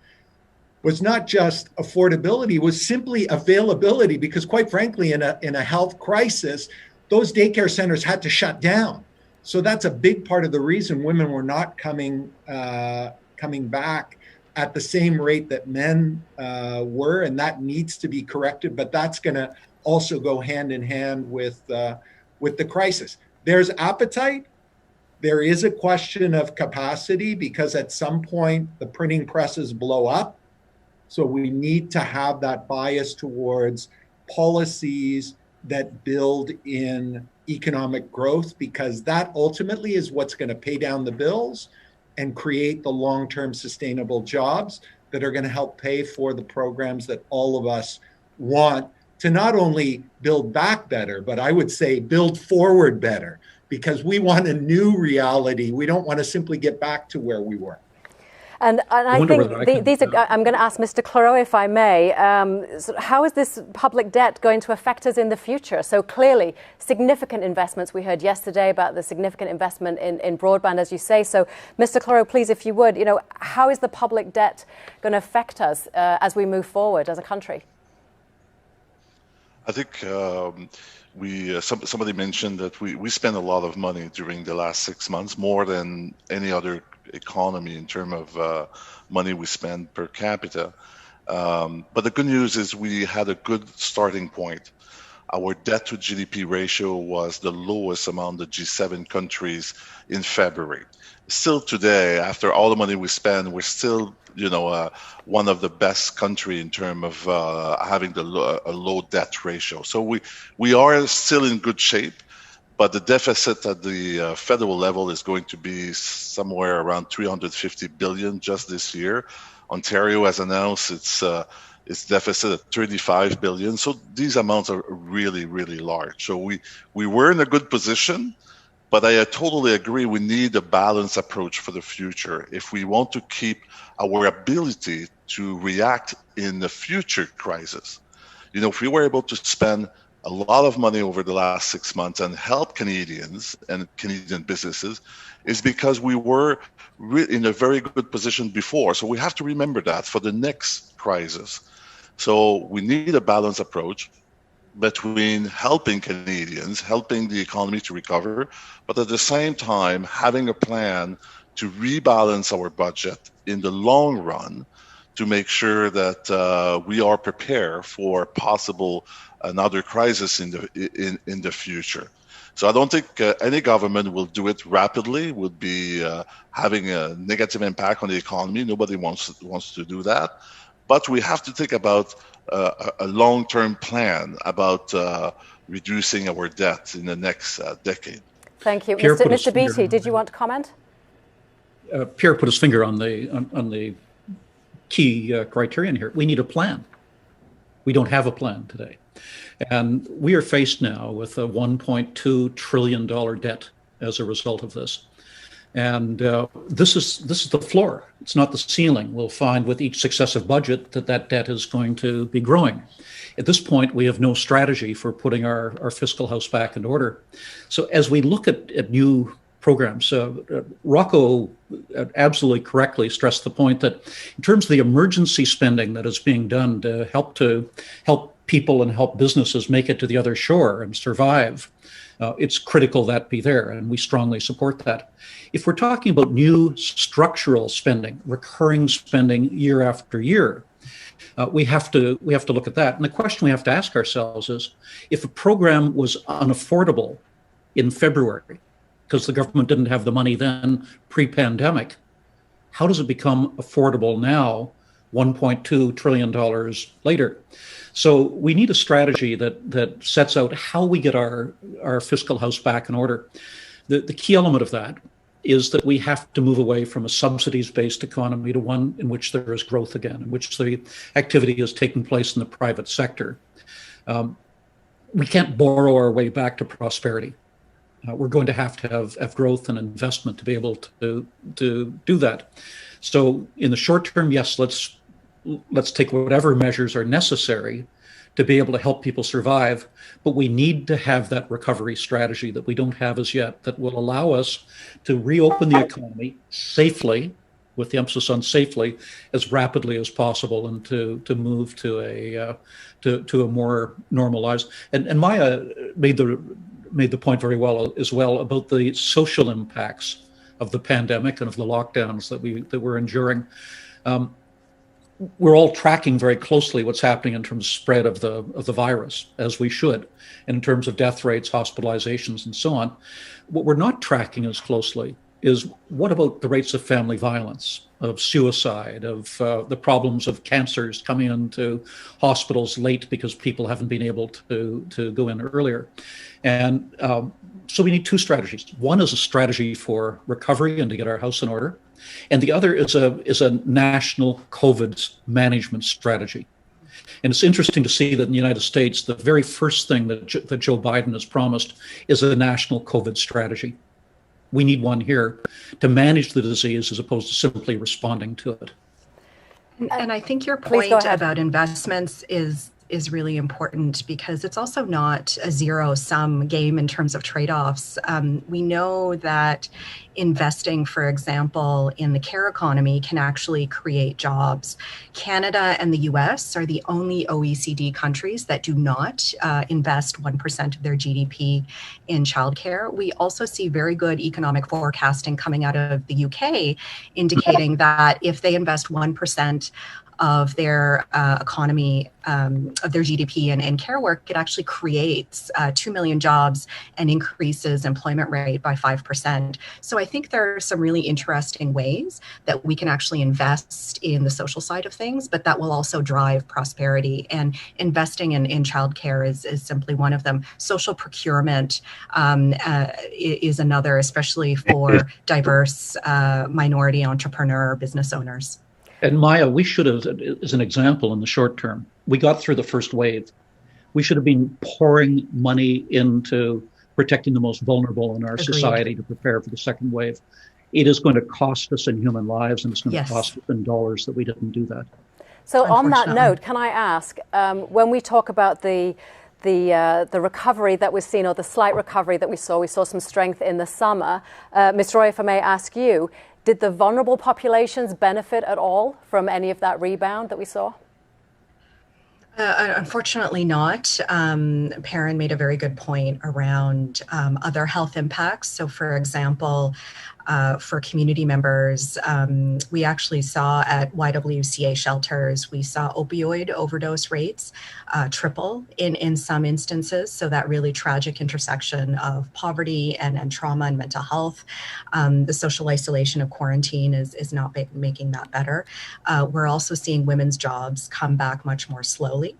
S13: was not just affordability, was simply availability, because quite frankly, in a health crisis, those daycare centers had to shut down. So that's a big part of the reason women were not coming back at the same rate that men were, and that needs to be corrected. But that's going to also go hand in hand with the crisis. There's appetite. There is a question of capacity, because at some point the printing presses blow up. So we need to have that bias towards policies that build in economic growth, because that ultimately is what's going to pay down the bills and create the long-term sustainable jobs that are going to help pay for the programs that all of us want to not only build back better, but I would say build forward better, because we want a new reality. We don't want to simply get back to where we were.
S11: And I think these are, I'm going to ask Mr. Clareau, if I may, so how is this public debt going to affect us in the future? So clearly, significant investments. We heard yesterday about the significant investment in broadband, as you say. So, Mr. Clareau, please, if you would, how is the public debt going to affect us as we move forward as a country?
S12: I think somebody mentioned that we spent a lot of money during the last 6 months, more than any other economy in terms of money we spend per capita. But the good news is we had a good starting point. Our debt to GDP ratio was the lowest among the G7 countries in February. Still today, after all the money we spend, we're still, one of the best country in terms of having a low debt ratio. So we are still in good shape. But the deficit at the federal level is going to be somewhere around $350 billion just this year. Ontario has announced its deficit at $35 billion. So these amounts are really, really large. So we were in a good position, but I totally agree we need a balanced approach for the future. If we want to keep our ability to react in the future crisis, if we were able to spend a lot of money over the last 6 months and help Canadians and Canadian businesses, is because we were in a very good position before. So we have to remember that for the next crisis. So we need a balanced approach between helping Canadians, helping the economy to recover, but at the same time, having a plan to rebalance our budget in the long run to make sure that we are prepared for possible another crisis in the future. So I don't think any government will do it rapidly, would be having a negative impact on the economy. Nobody wants to do that. But we have to think about a long-term plan about reducing our debt in the next decade.
S11: Thank you. Mr. Beattie, did you want to comment?
S15: Pierre put his finger on the key criterion here. We need a plan. We don't have a plan today. And we are faced now with a $1.2 trillion debt as a result of this. And this is the floor. It's not the ceiling. We'll find with each successive budget that debt is going to be growing. At this point, we have no strategy for putting our fiscal house back in order. So as we look at new programs, Rocco absolutely correctly stressed the point that in terms of the emergency spending that is being done to help people and help businesses make it to the other shore and survive, it's critical that be there, and we strongly support that. If we're talking about new structural spending, recurring spending year after year, We have to look at that. And the question we have to ask ourselves is, if a program was unaffordable in February because the government didn't have the money then pre-pandemic, how does it become affordable now, $1.2 trillion later? So we need a strategy that sets out how we get our fiscal house back in order. The key element of that is that we have to move away from a subsidies-based economy to one in which there is growth again, in which the activity is taking place in the private sector. We can't borrow our way back to prosperity. We're going to have growth and investment to be able to do that. So in the short term, yes, let's take whatever measures are necessary to be able to help people survive, but we need to have that recovery strategy that we don't have as yet that will allow us to reopen the economy safely, with the emphasis on safely, as rapidly as possible, and to move to a more normalized. And Maya made the point very well as well about the social impacts of the pandemic and of the lockdowns that we're enduring. We're all tracking very closely what's happening in terms of spread of the virus, as we should, in terms of death rates, hospitalizations, and so on. What we're not tracking as closely is, what about the rates of family violence, of suicide, of the problems of cancers coming into hospitals late because people haven't been able to go in earlier. And so we need two strategies. One is a strategy for recovery and to get our house in order. And the other is a national COVID management strategy. And it's interesting to see that in the United States, the very first thing that Joe Biden has promised is a national COVID strategy. We need one here to manage the disease as opposed to simply responding to it.
S16: And I think your point about investments is really important, because it's also not a zero-sum game in terms of trade-offs. We know that investing, for example, in the care economy can actually create jobs. Canada and the US are the only OECD countries that do not invest 1% of their GDP in childcare. We also see very good economic forecasting coming out of the UK, indicating that if they invest 1% of their economy, of their GDP and care work, it actually creates 2 million jobs and increases employment rate by 5%. So I think there are some really interesting ways that we can actually invest in the social side of things, but that will also drive prosperity. And investing in childcare is simply one of them. Social procurement is another, especially for diverse minority entrepreneur business owners.
S15: And Maya, we should have, as an example, in the short term, we got through the first wave. We should have been pouring money into protecting the most vulnerable in our society to prepare for the second wave. It is going to cost us in human lives, and it's going to cost us in dollars that we didn't do that.
S11: So on that note, can I ask, when we talk about the recovery that we've seen, or the slight recovery that we saw some strength in the summer. Ms. Roy, if I may ask you, did the vulnerable populations benefit at all from any of that rebound that we saw?
S16: Unfortunately not. Perrin made a very good point around other health impacts. So for example, for community members, we actually saw at YWCA shelters, we saw opioid overdose rates triple in some instances. So that really tragic intersection of poverty and trauma and mental health. The social isolation of quarantine is not making that better. We're also seeing women's jobs come back much more slowly.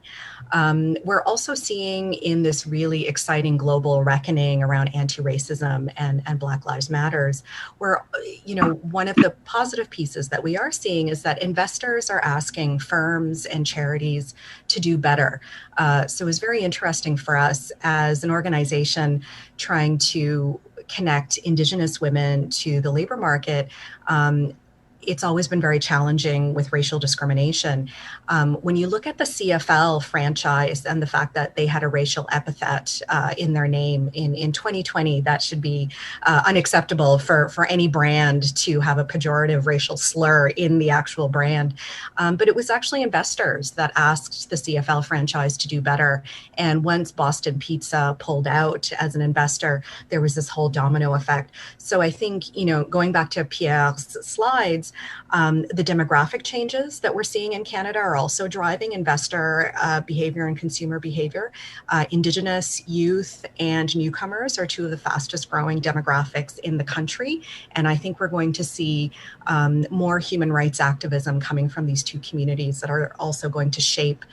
S16: We're also seeing in this really exciting global reckoning around anti-racism and Black Lives Matters, where, you know, one of the positive pieces that we are seeing is that investors are asking firms and charities to do better. So it's very interesting for us as an organization trying to connect Indigenous women to the labor market. It's always been very challenging with racial discrimination. When you look at the CFL franchise and the fact that they had a racial epithet in their name in 2020, that should be unacceptable for any brand to have a pejorative racial slur in the actual brand. But it was actually investors that asked the CFL franchise to do better. And once Boston Pizza pulled out as an investor, there was this whole domino effect. So I think, you know, going back to Pierre's slides, The demographic changes that we're seeing in Canada are also driving investor behavior and consumer behavior. Indigenous youth and newcomers are two of the fastest growing demographics in the country. And I think we're going to see more human rights activism coming from these two communities that are also going to shape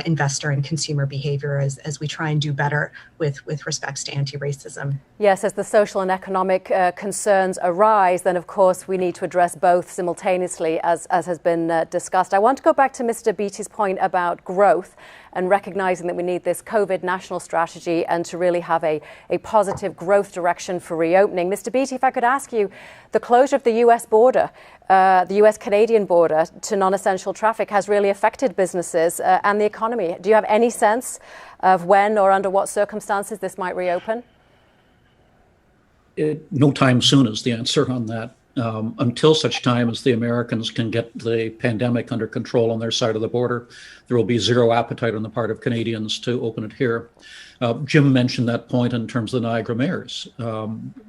S16: investor and consumer behavior as we try and do better with respects to anti-racism.
S11: Yes, as the social and economic concerns arise, then of course we need to address both simultaneously, as has been discussed. I want to go back to Mr. Beatty's point about growth and recognizing that we need this COVID national strategy and to really have a positive growth direction for reopening. Mr. Beatty, if I could ask you, the closure of the US border, the US-Canadian border to non-essential traffic has really affected businesses and the economy. Do you have any sense of when or under what circumstances this might reopen?
S15: No time soon is the answer on that. Until such time as the Americans can get the pandemic under control on their side of the border, there will be zero appetite on the part of Canadians to open it here. Jim mentioned that point in terms of the Niagara mayors.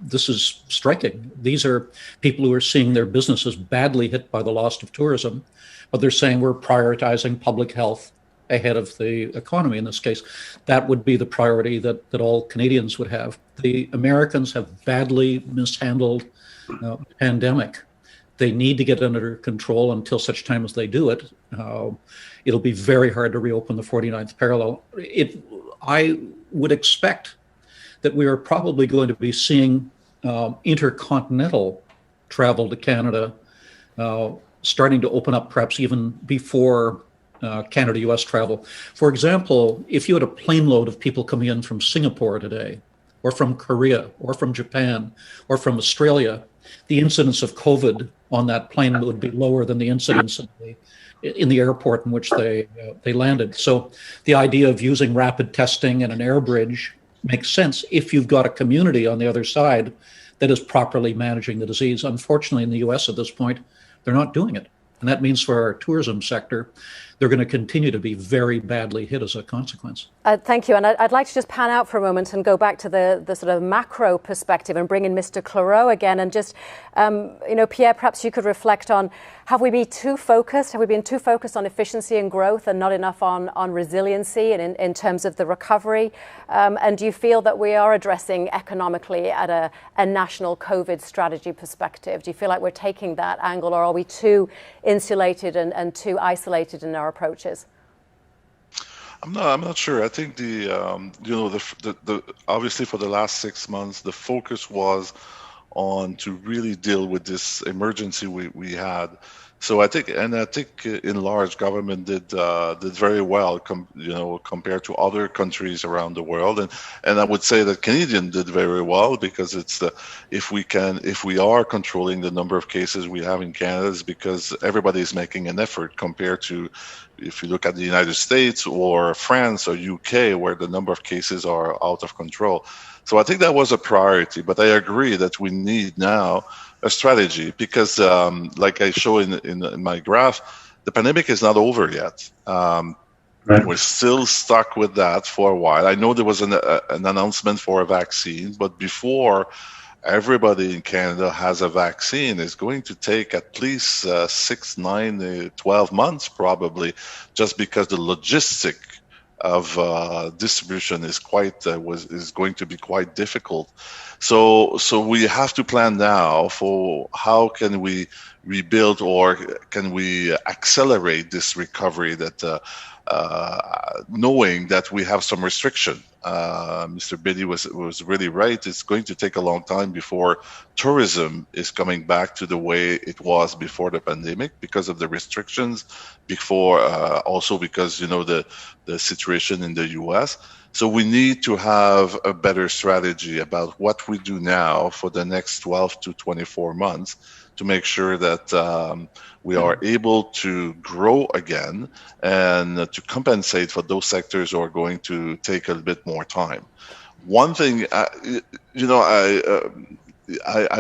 S15: This is striking. These are people who are seeing their businesses badly hit by the loss of tourism, but they're saying we're prioritizing public health ahead of the economy in this case. That would be the priority that all Canadians would have. The Americans have badly mishandled the pandemic. They need to get under control. Until such time as they do it, it'll be very hard to reopen the 49th parallel. I would expect that we are probably going to be seeing intercontinental travel to Canada starting to open up perhaps even before Canada-US travel. For example, if you had a plane load of people coming in from Singapore today, or from Korea, or from Japan, or from Australia, the incidence of COVID on that plane would be lower than the incidence in the airport in which they landed. So the idea of using rapid testing and an air bridge makes sense if you've got a community on the other side that is properly managing the disease. Unfortunately, in the US at this point, they're not doing it. And that means for our tourism sector, they're going to continue to be very badly hit as a consequence.
S11: Thank you. And I'd like to just pan out for a moment and go back to the sort of macro perspective and bring in Mr. Clareau again. And just, Pierre, perhaps you could reflect on, have we been too focused? Have we been too focused on efficiency and growth and not enough on resiliency and in terms of the recovery? And do you feel that we are addressing economically at a national COVID strategy perspective? Do you feel like we're taking that angle, or are we too insulated and too isolated in our approaches?
S12: I'm not sure. I think the obviously for the last 6 months, the focus was on to really deal with this emergency we had. So I think in large, government did very well, compared to other countries around the world, and I would say that Canadian did very well, because if we are controlling the number of cases we have in Canada, is because everybody is making an effort compared to if you look at the United States or France or UK, where the number of cases are out of control. So I think that was a priority, but I agree that we need now a strategy, because like I show in my graph, the pandemic is not over yet. We're still stuck with that for a while. I know there was an announcement for a vaccine, but before everybody in Canada has a vaccine, it's going to take at least 6, 9, 12 months probably, just because the logistic of distribution is going to be quite difficult. So we have to plan now for how can we rebuild, or can we accelerate this recovery, that knowing that we have some restriction. Mr. Biddy was really right. It's going to take a long time before tourism is coming back to the way it was before the pandemic, because of the restrictions, also because the situation in the US. So we need to have a better strategy about what we do now for the next 12 to 24 months to make sure that we are able to grow again and to compensate for those sectors who are going to take a bit more time. One thing, I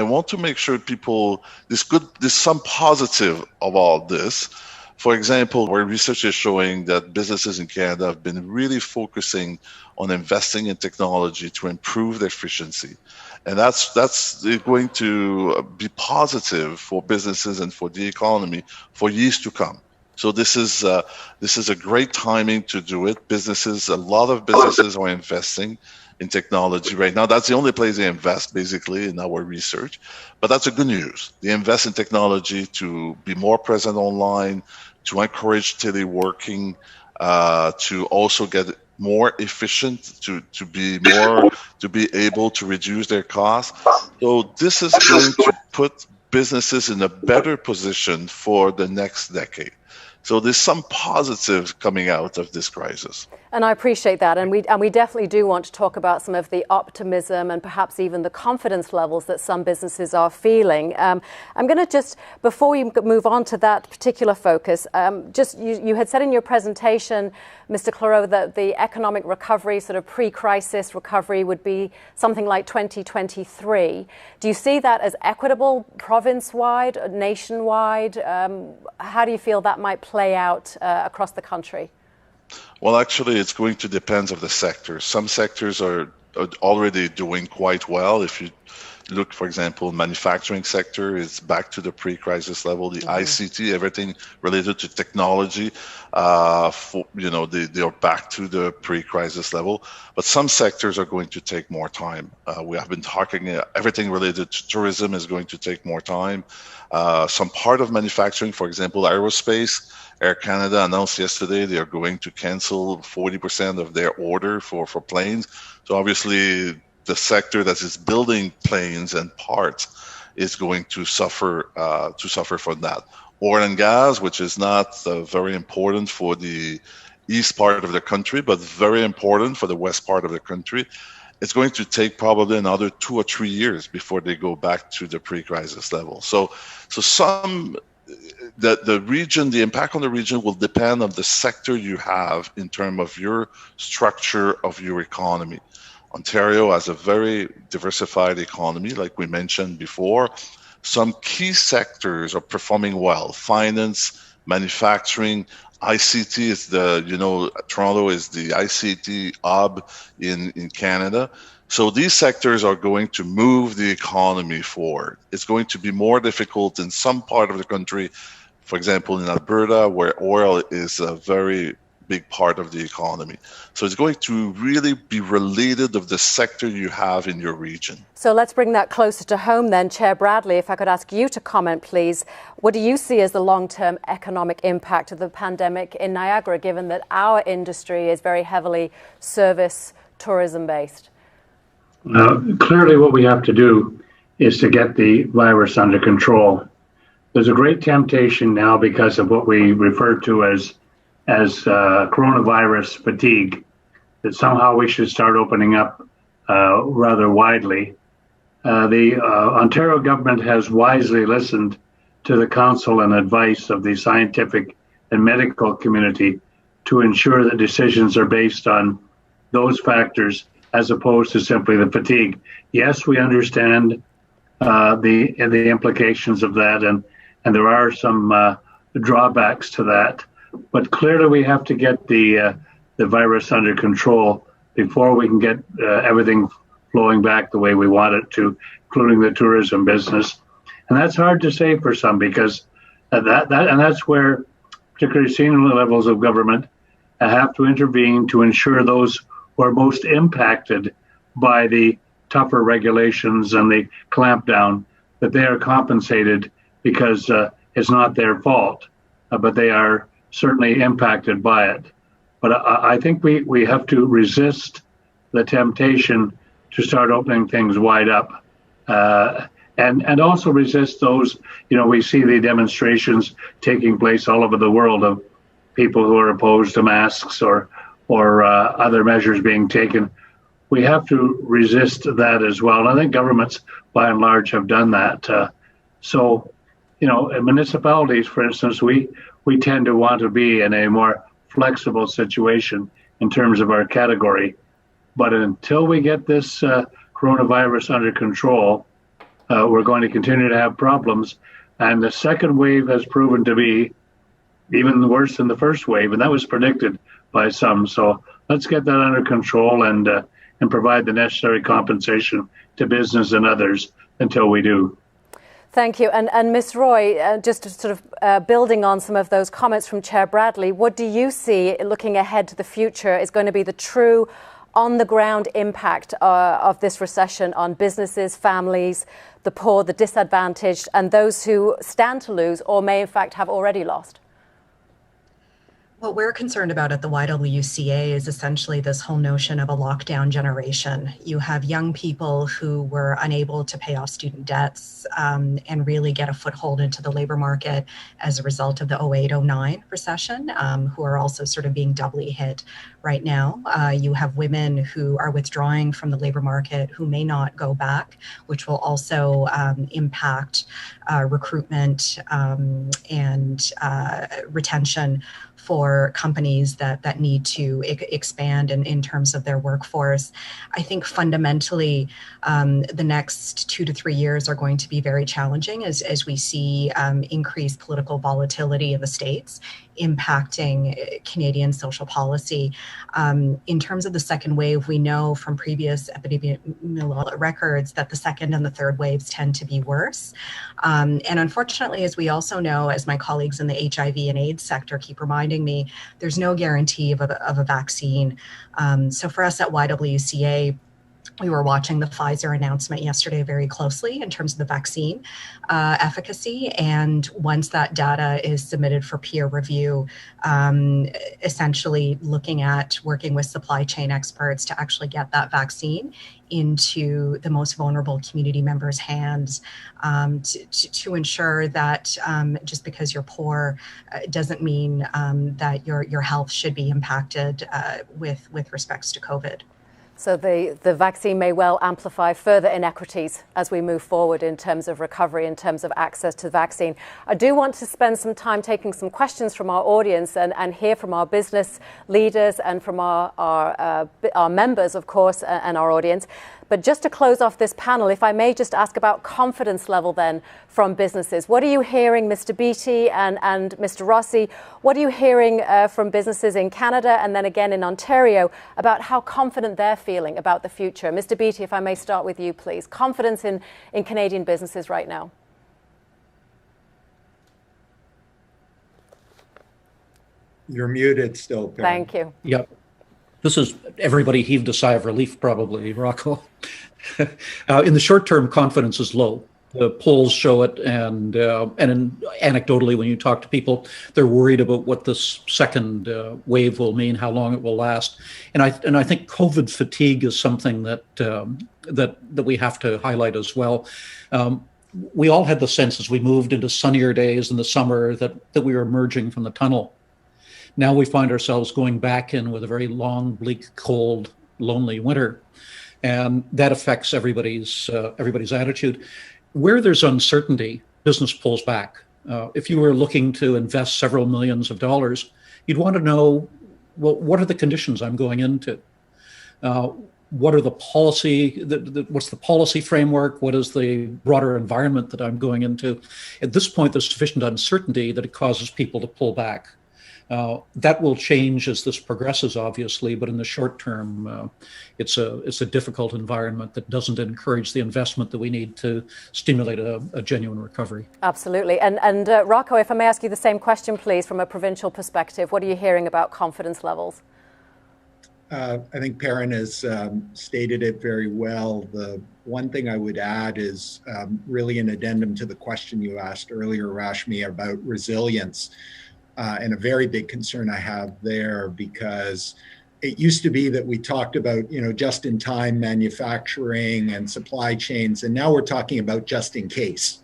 S12: want to make sure people, there's some positive of all this. For example, where research is showing that businesses in Canada have been really focusing on investing in technology to improve their efficiency. And that's going to be positive for businesses and for the economy for years to come. So this is a great timing to do it. A lot of businesses are investing in technology right now. That's the only place they invest, basically, in our research. But that's a good news. They invest in technology to be more present online, to encourage teleworking, to also get more efficient, to be able to reduce their costs. So this is going to put businesses in a better position for the next decade. So there's some positives coming out of this crisis.
S11: And I appreciate that. And we definitely do want to talk about some of the optimism and perhaps even the confidence levels that some businesses are feeling. I'm going to just, before we move on to that particular focus, you had said in your presentation, Mr. Clareau, that the economic recovery, sort of pre-crisis recovery, would be something like 2023. Do you see that as equitable, province-wide, nationwide? How do you feel that might play out across the country?
S12: Well, actually, it's going to depend on the sector. Some sectors are already doing quite well. If you look, for example, manufacturing sector is back to the pre-crisis level. The ICT, everything related to technology, they are back to the pre-crisis level. But some sectors are going to take more time. We have been talking, everything related to tourism is going to take more time. Some part of manufacturing, for example, aerospace, Air Canada announced yesterday they are going to cancel 40% of their order for planes. So obviously the sector that is building planes and parts is going to suffer from that. Oil and gas, which is not very important for the east part of the country, but very important for the west part of the country, it's going to take probably another 2 or 3 years before they go back to the pre-crisis level. So the region, the impact on the region will depend on the sector you have in terms of your structure of your economy. Ontario has a very diversified economy, like we mentioned before. Some key sectors are performing well. Finance, manufacturing, ICT is Toronto is the ICT hub in Canada. So these sectors are going to move the economy forward. It's going to be more difficult in some part of the country, for example, in Alberta, where oil is a very big part of the economy. So it's going to really be related of the sector you have in your region.
S11: So let's bring that closer to home then. Chair Bradley, if I could ask you to comment, please. What do you see as the long-term economic impact of the pandemic in Niagara, given that our industry is very heavily service, tourism-based?
S14: Clearly what we have to do is to get the virus under control. There's a great temptation now because of what we refer to as coronavirus fatigue, that somehow we should start opening up rather widely. The Ontario government has wisely listened to the counsel and advice of the scientific and medical community to ensure that decisions are based on those factors as opposed to simply the fatigue. Yes, we understand the implications of that, and there are some drawbacks to that. But clearly, we have to get the virus under control before we can get everything flowing back the way we want it to, including the tourism business. And that's hard to say for some because that's where particularly senior levels of government have to intervene to ensure those who are most impacted by the tougher regulations and the clampdown, that they are compensated because it's not their fault, but they are certainly impacted by it. But I think we have to resist the temptation to start opening things wide up, and also resist those, we see the demonstrations taking place all over the world of people who are opposed to masks or other measures being taken. We have to resist that as well. And I think governments, by and large, have done that. So, in municipalities, for instance, we tend to want to be in a more flexible situation in terms of our category. But until we get this coronavirus under control, we're going to continue to have problems. And the second wave has proven to be even worse than the first wave, and that was predicted by some. So let's get that under control and provide the necessary compensation to business and others until we do.
S11: Thank you. And Ms. Roy, just sort of building on some of those comments from Chair Bradley, what do you see looking ahead to the future is going to be the true on-the-ground impact of this recession on businesses, families, the poor, the disadvantaged, and those who stand to lose or may in fact have already lost?
S16: What we're concerned about at the YWCA is essentially this whole notion of a lockdown generation. You have young people who were unable to pay off student debts and really get a foothold into the labor market as a result of the 08-09 recession, who are also sort of being doubly hit right now. You have women who are withdrawing from the labor market who may not go back, which will also impact recruitment and retention for companies that need to expand in terms of their workforce. I think fundamentally, the next 2 to 3 years are going to be very challenging as we see increased political volatility in the States impacting Canadian social policy. In terms of the second wave, we know from previous epidemiological records that the second and the third waves tend to be worse. And unfortunately, as we also know, as my colleagues in the HIV and AIDS sector keep reminding me, there's no guarantee of a vaccine. So for us at YWCA, we were watching the Pfizer announcement yesterday very closely in terms of the vaccine efficacy. And once that data is submitted for peer review, essentially looking at working with supply chain experts to actually get that vaccine into the most vulnerable community members' hands to ensure that just because you're poor doesn't mean that your health should be impacted with respects to COVID.
S11: So the vaccine may well amplify further inequities as we move forward in terms of recovery, in terms of access to the vaccine. I do want to spend some time taking some questions from our audience and hear from our business leaders and from our members, of course, and our audience. But just to close off this panel, if I may just ask about confidence level then from businesses. What are you hearing, Mr. Beattie and Mr. Rossi? What are you hearing from businesses in Canada and then again in Ontario about how confident they're feeling about the future? Mr. Beattie, if I may start with you, please. Confidence in Canadian businesses right now.
S13: You're muted still, Perrin.
S11: Thank you.
S15: Yep. This is, everybody heaved a sigh of relief, probably, Rocco. In the short term, confidence is low. The polls show it, and anecdotally, when you talk to people, they're worried about what this second wave will mean, how long it will last. And I think COVID fatigue is something that we have to highlight as well. We all had the sense as we moved into sunnier days in the summer that we were emerging from the tunnel. Now we find ourselves going back in with a very long, bleak, cold, lonely winter, and that affects everybody's attitude. Where there's uncertainty, business pulls back. If you were looking to invest several millions of dollars, you'd want to know, well, what are the conditions I'm going into? What are the policy? What's the policy framework? What is the broader environment that I'm going into? At this point, there's sufficient uncertainty that it causes people to pull back. That will change as this progresses, obviously, but in the short term, it's a difficult environment that doesn't encourage the investment that we need to stimulate a genuine recovery.
S11: Absolutely. And Rocco, if I may ask you the same question, please, from a provincial perspective, what are you hearing about confidence levels?
S13: I think Perrin has stated it very well. The one thing I would add is really an addendum to the question you asked earlier, Rashmi, about resilience. And a very big concern I have there, because it used to be that we talked about, just-in-time manufacturing and supply chains, and now we're talking about just in case.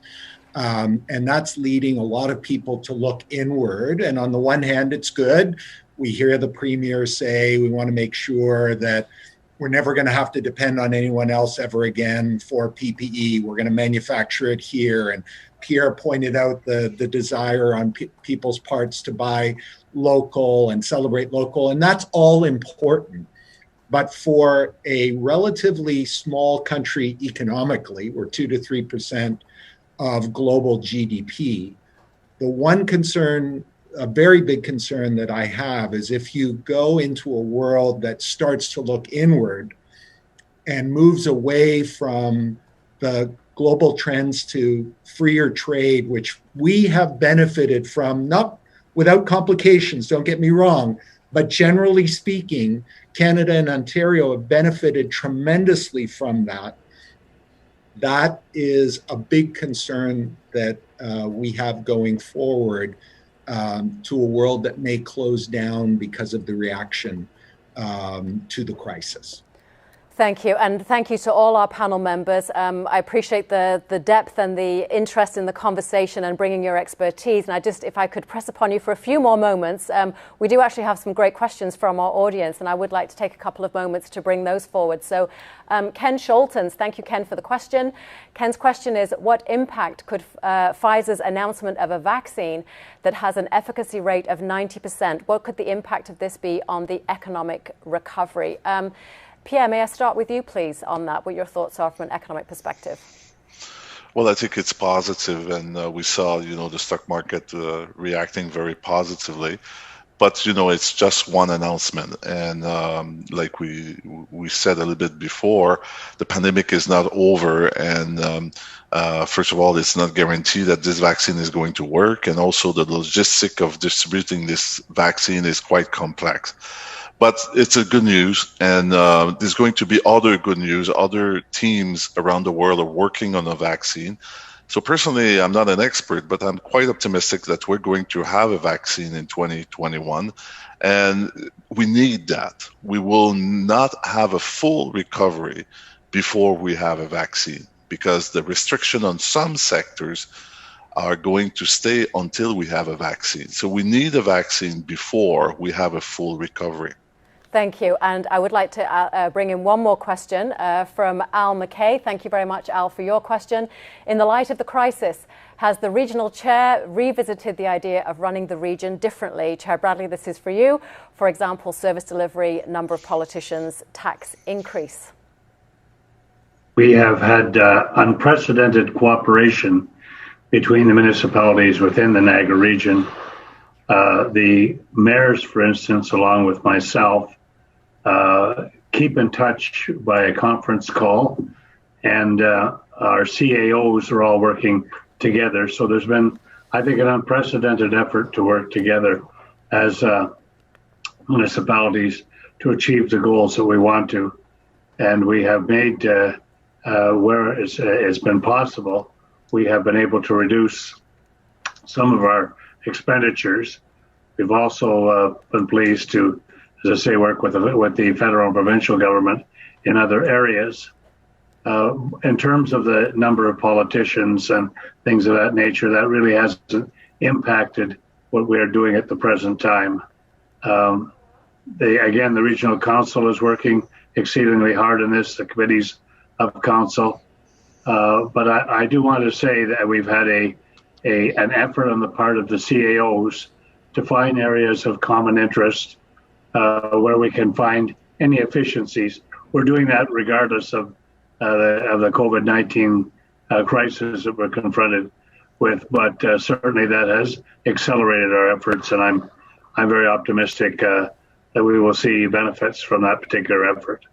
S13: And that's leading a lot of people to look inward. And on the one hand, it's good. We hear the Premier say we want to make sure that we're never going to have to depend on anyone else ever again for PPE. We're going to manufacture it here. And Pierre pointed out the desire on people's parts to buy local and celebrate local, and that's all important. But for a relatively small country economically, we're 2 to 3% of global GDP, the one concern a very big concern that I have is if you go into a world that starts to look inward and moves away from the global trends to freer trade, which we have benefited from, not without complications, don't get me wrong, but generally speaking, Canada and Ontario have benefited tremendously from that. That is a big concern that we have going forward to a world that may close down because of the reaction to the crisis.
S11: Thank you, and thank you to all our panel members. I appreciate the depth and the interest in the conversation and bringing your expertise. And if I could press upon you for a few more moments, we do actually have some great questions from our audience, and I would like to take a couple of moments to bring those forward. So Ken Scholtens, thank you, Ken, for the question. Ken's question is, what impact could Pfizer's announcement of a vaccine that has an efficacy rate of 90%, what could the impact of this be on the economic recovery? Pierre, may I start with you, please, on that, what your thoughts are from an economic perspective?
S12: Well, I think it's positive, and we saw, the stock market reacting very positively. But, it's just one announcement. And like we said a little bit before, the pandemic is not over. And first of all, it's not guaranteed that this vaccine is going to work. And also the logistic of distributing this vaccine is quite complex. But it's a good news, and there's going to be other good news. Other teams around the world are working on a vaccine. So personally, I'm not an expert, but I'm quite optimistic that we're going to have a vaccine in 2021, and we need that. We will not have a full recovery before we have a vaccine, because the restriction on some sectors are going to stay until we have a vaccine. So we need a vaccine before we have a full recovery.
S11: Thank you. And I would like to bring in one more question from Al McKay. Thank you very much, Al, for your question. In the light of the crisis, has the regional chair revisited the idea of running the region differently? Chair Bradley, this is for you. For example, service delivery, number of politicians, tax increase.
S14: We have had unprecedented cooperation between the municipalities within the Niagara region. The mayors, for instance, along with myself, keep in touch by a conference call, and our CAOs are all working together. So there's been, I think, an unprecedented effort to work together as municipalities to achieve the goals that we want to. And we have made, where it's been possible, we have been able to reduce some of our expenditures. We've also been pleased to, as I say, work with the federal and provincial government in other areas. In terms of the number of politicians and things of that nature, that really hasn't impacted what we are doing at the present time. Again, the regional council is working exceedingly hard on this, the committees of council. But I do want to say that we've had an effort on the part of the CAOs to find areas of common interest where we can find any efficiencies. We're doing that regardless of the COVID-19 crisis that we're confronted with, but certainly that has accelerated our efforts, and I'm very optimistic that we will see benefits from that particular effort.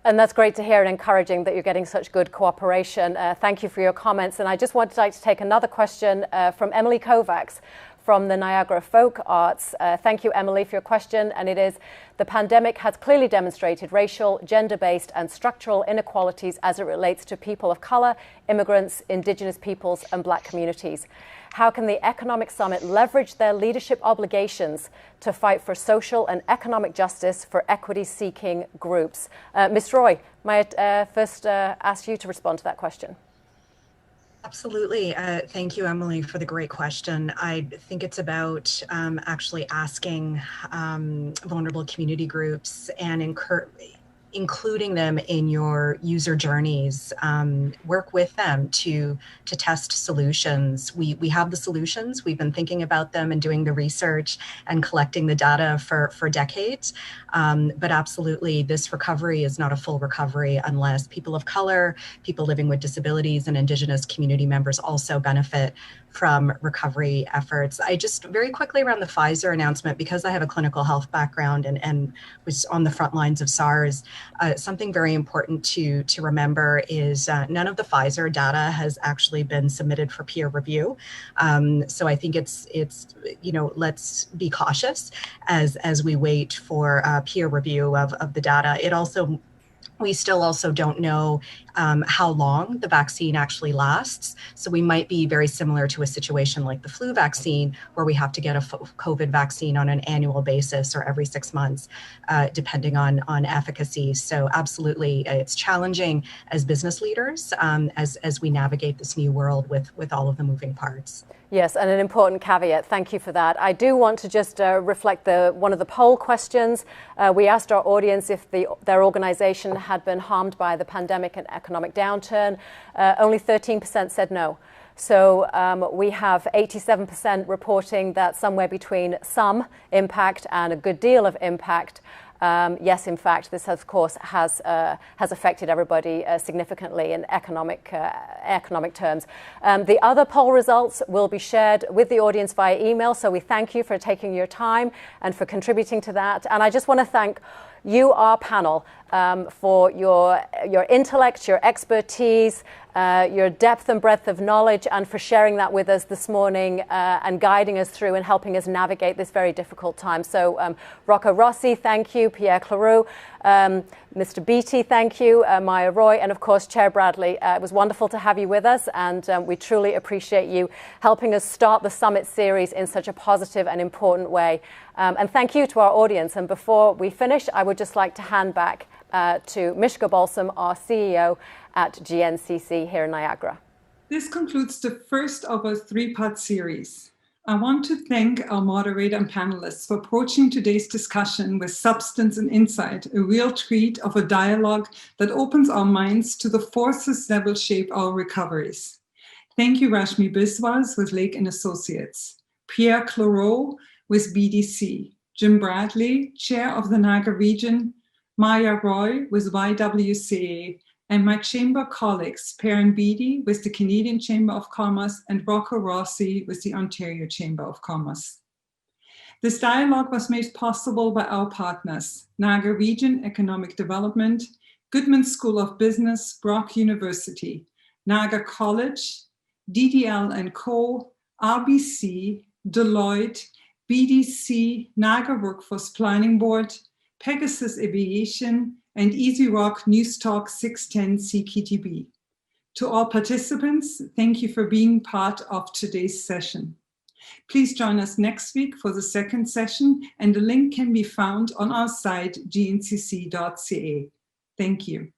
S11: And that's great to hear and encouraging that you're getting such good cooperation. Thank you for your comments. And I just wanted to take another question from Emily Kovacs from the Niagara Folk Arts. Thank you, Emily, for your question. And it is, the pandemic has clearly demonstrated racial, gender-based and structural inequalities as it relates to people of colour, immigrants, Indigenous peoples and Black communities. How can the Economic Summit leverage their leadership obligations to fight for social and economic justice for equity-seeking groups? Ms. Roy, might I first ask you to respond to that question?
S16: Absolutely. Thank you, Emily, for the great question. I think it's about actually asking vulnerable community groups and including them in your user journeys. Work with them to test solutions. We have the solutions. We've been thinking about them and doing the research and collecting the data for decades. But absolutely, this recovery is not a full recovery unless people of color, people living with disabilities, and Indigenous community members also benefit from recovery efforts. I just very quickly around the Pfizer announcement, because I have a clinical health background and was on the front lines of SARS, something very important to remember is none of the Pfizer data has actually been submitted for peer review. So I think it's let's be cautious as we wait for peer review of the data. We still also don't know how long the vaccine actually lasts. So we might be very similar to a situation like the flu vaccine, where we have to get a COVID vaccine on an annual basis or every 6 months, depending on efficacy. So absolutely, it's challenging as business leaders as we navigate this new world with all of the moving parts.
S11: Yes, and an important caveat. Thank you for that. I do want to just reflect one of the poll questions. We asked our audience if their organization had been harmed by the pandemic and economic downturn. Only 13% said no. So we have 87% reporting that somewhere between some impact and a good deal of impact. Yes, in fact, this of course has affected everybody significantly in economic terms. The other poll results will be shared with the audience via email, so we thank you for taking your time and for contributing to that. And I just want to thank you, our panel, for your intellect, your expertise, your depth and breadth of knowledge, and for sharing that with us this morning and guiding us through and helping us navigate this very difficult time. So Rocco Rossi, thank you. Pierre Claroux, Mr. Beattie, thank you. Maya Roy, and of course, Chair Bradley. It was wonderful to have you with us, and we truly appreciate you helping us start the Summit Series in such a positive and important way. And thank you to our audience. And before we finish, I would just like to hand back to Mishka Balsam, our CEO at GNCC here in Niagara.
S1: This concludes the first of a three-part series. I want to thank our moderator and panelists for approaching today's discussion with substance and insight, a real treat of a dialogue that opens our minds to the forces that will shape our recoveries. Thank you, Rashmi Biswas with Lake & Associates, Pierre Claroux with BDC, Jim Bradley, Chair of the Niagara Region, Maya Roy with YWCA, and my chamber colleagues, Perrin Beattie with the Canadian Chamber of Commerce and Rocco Rossi with the Ontario Chamber of Commerce. This dialogue was made possible by our partners, Niagara Region Economic Development, Goodman School of Business, Brock University, Niagara College, DDL & Co., RBC, Deloitte, BDC, Niagara Workforce Planning Board, Pegasus Aviation, and Easy Rock News Talk 610 CKTB. To all participants, thank you for being part of today's session. Please join us next week for the second session, and the link can be found on our site, gncc.ca. Thank you.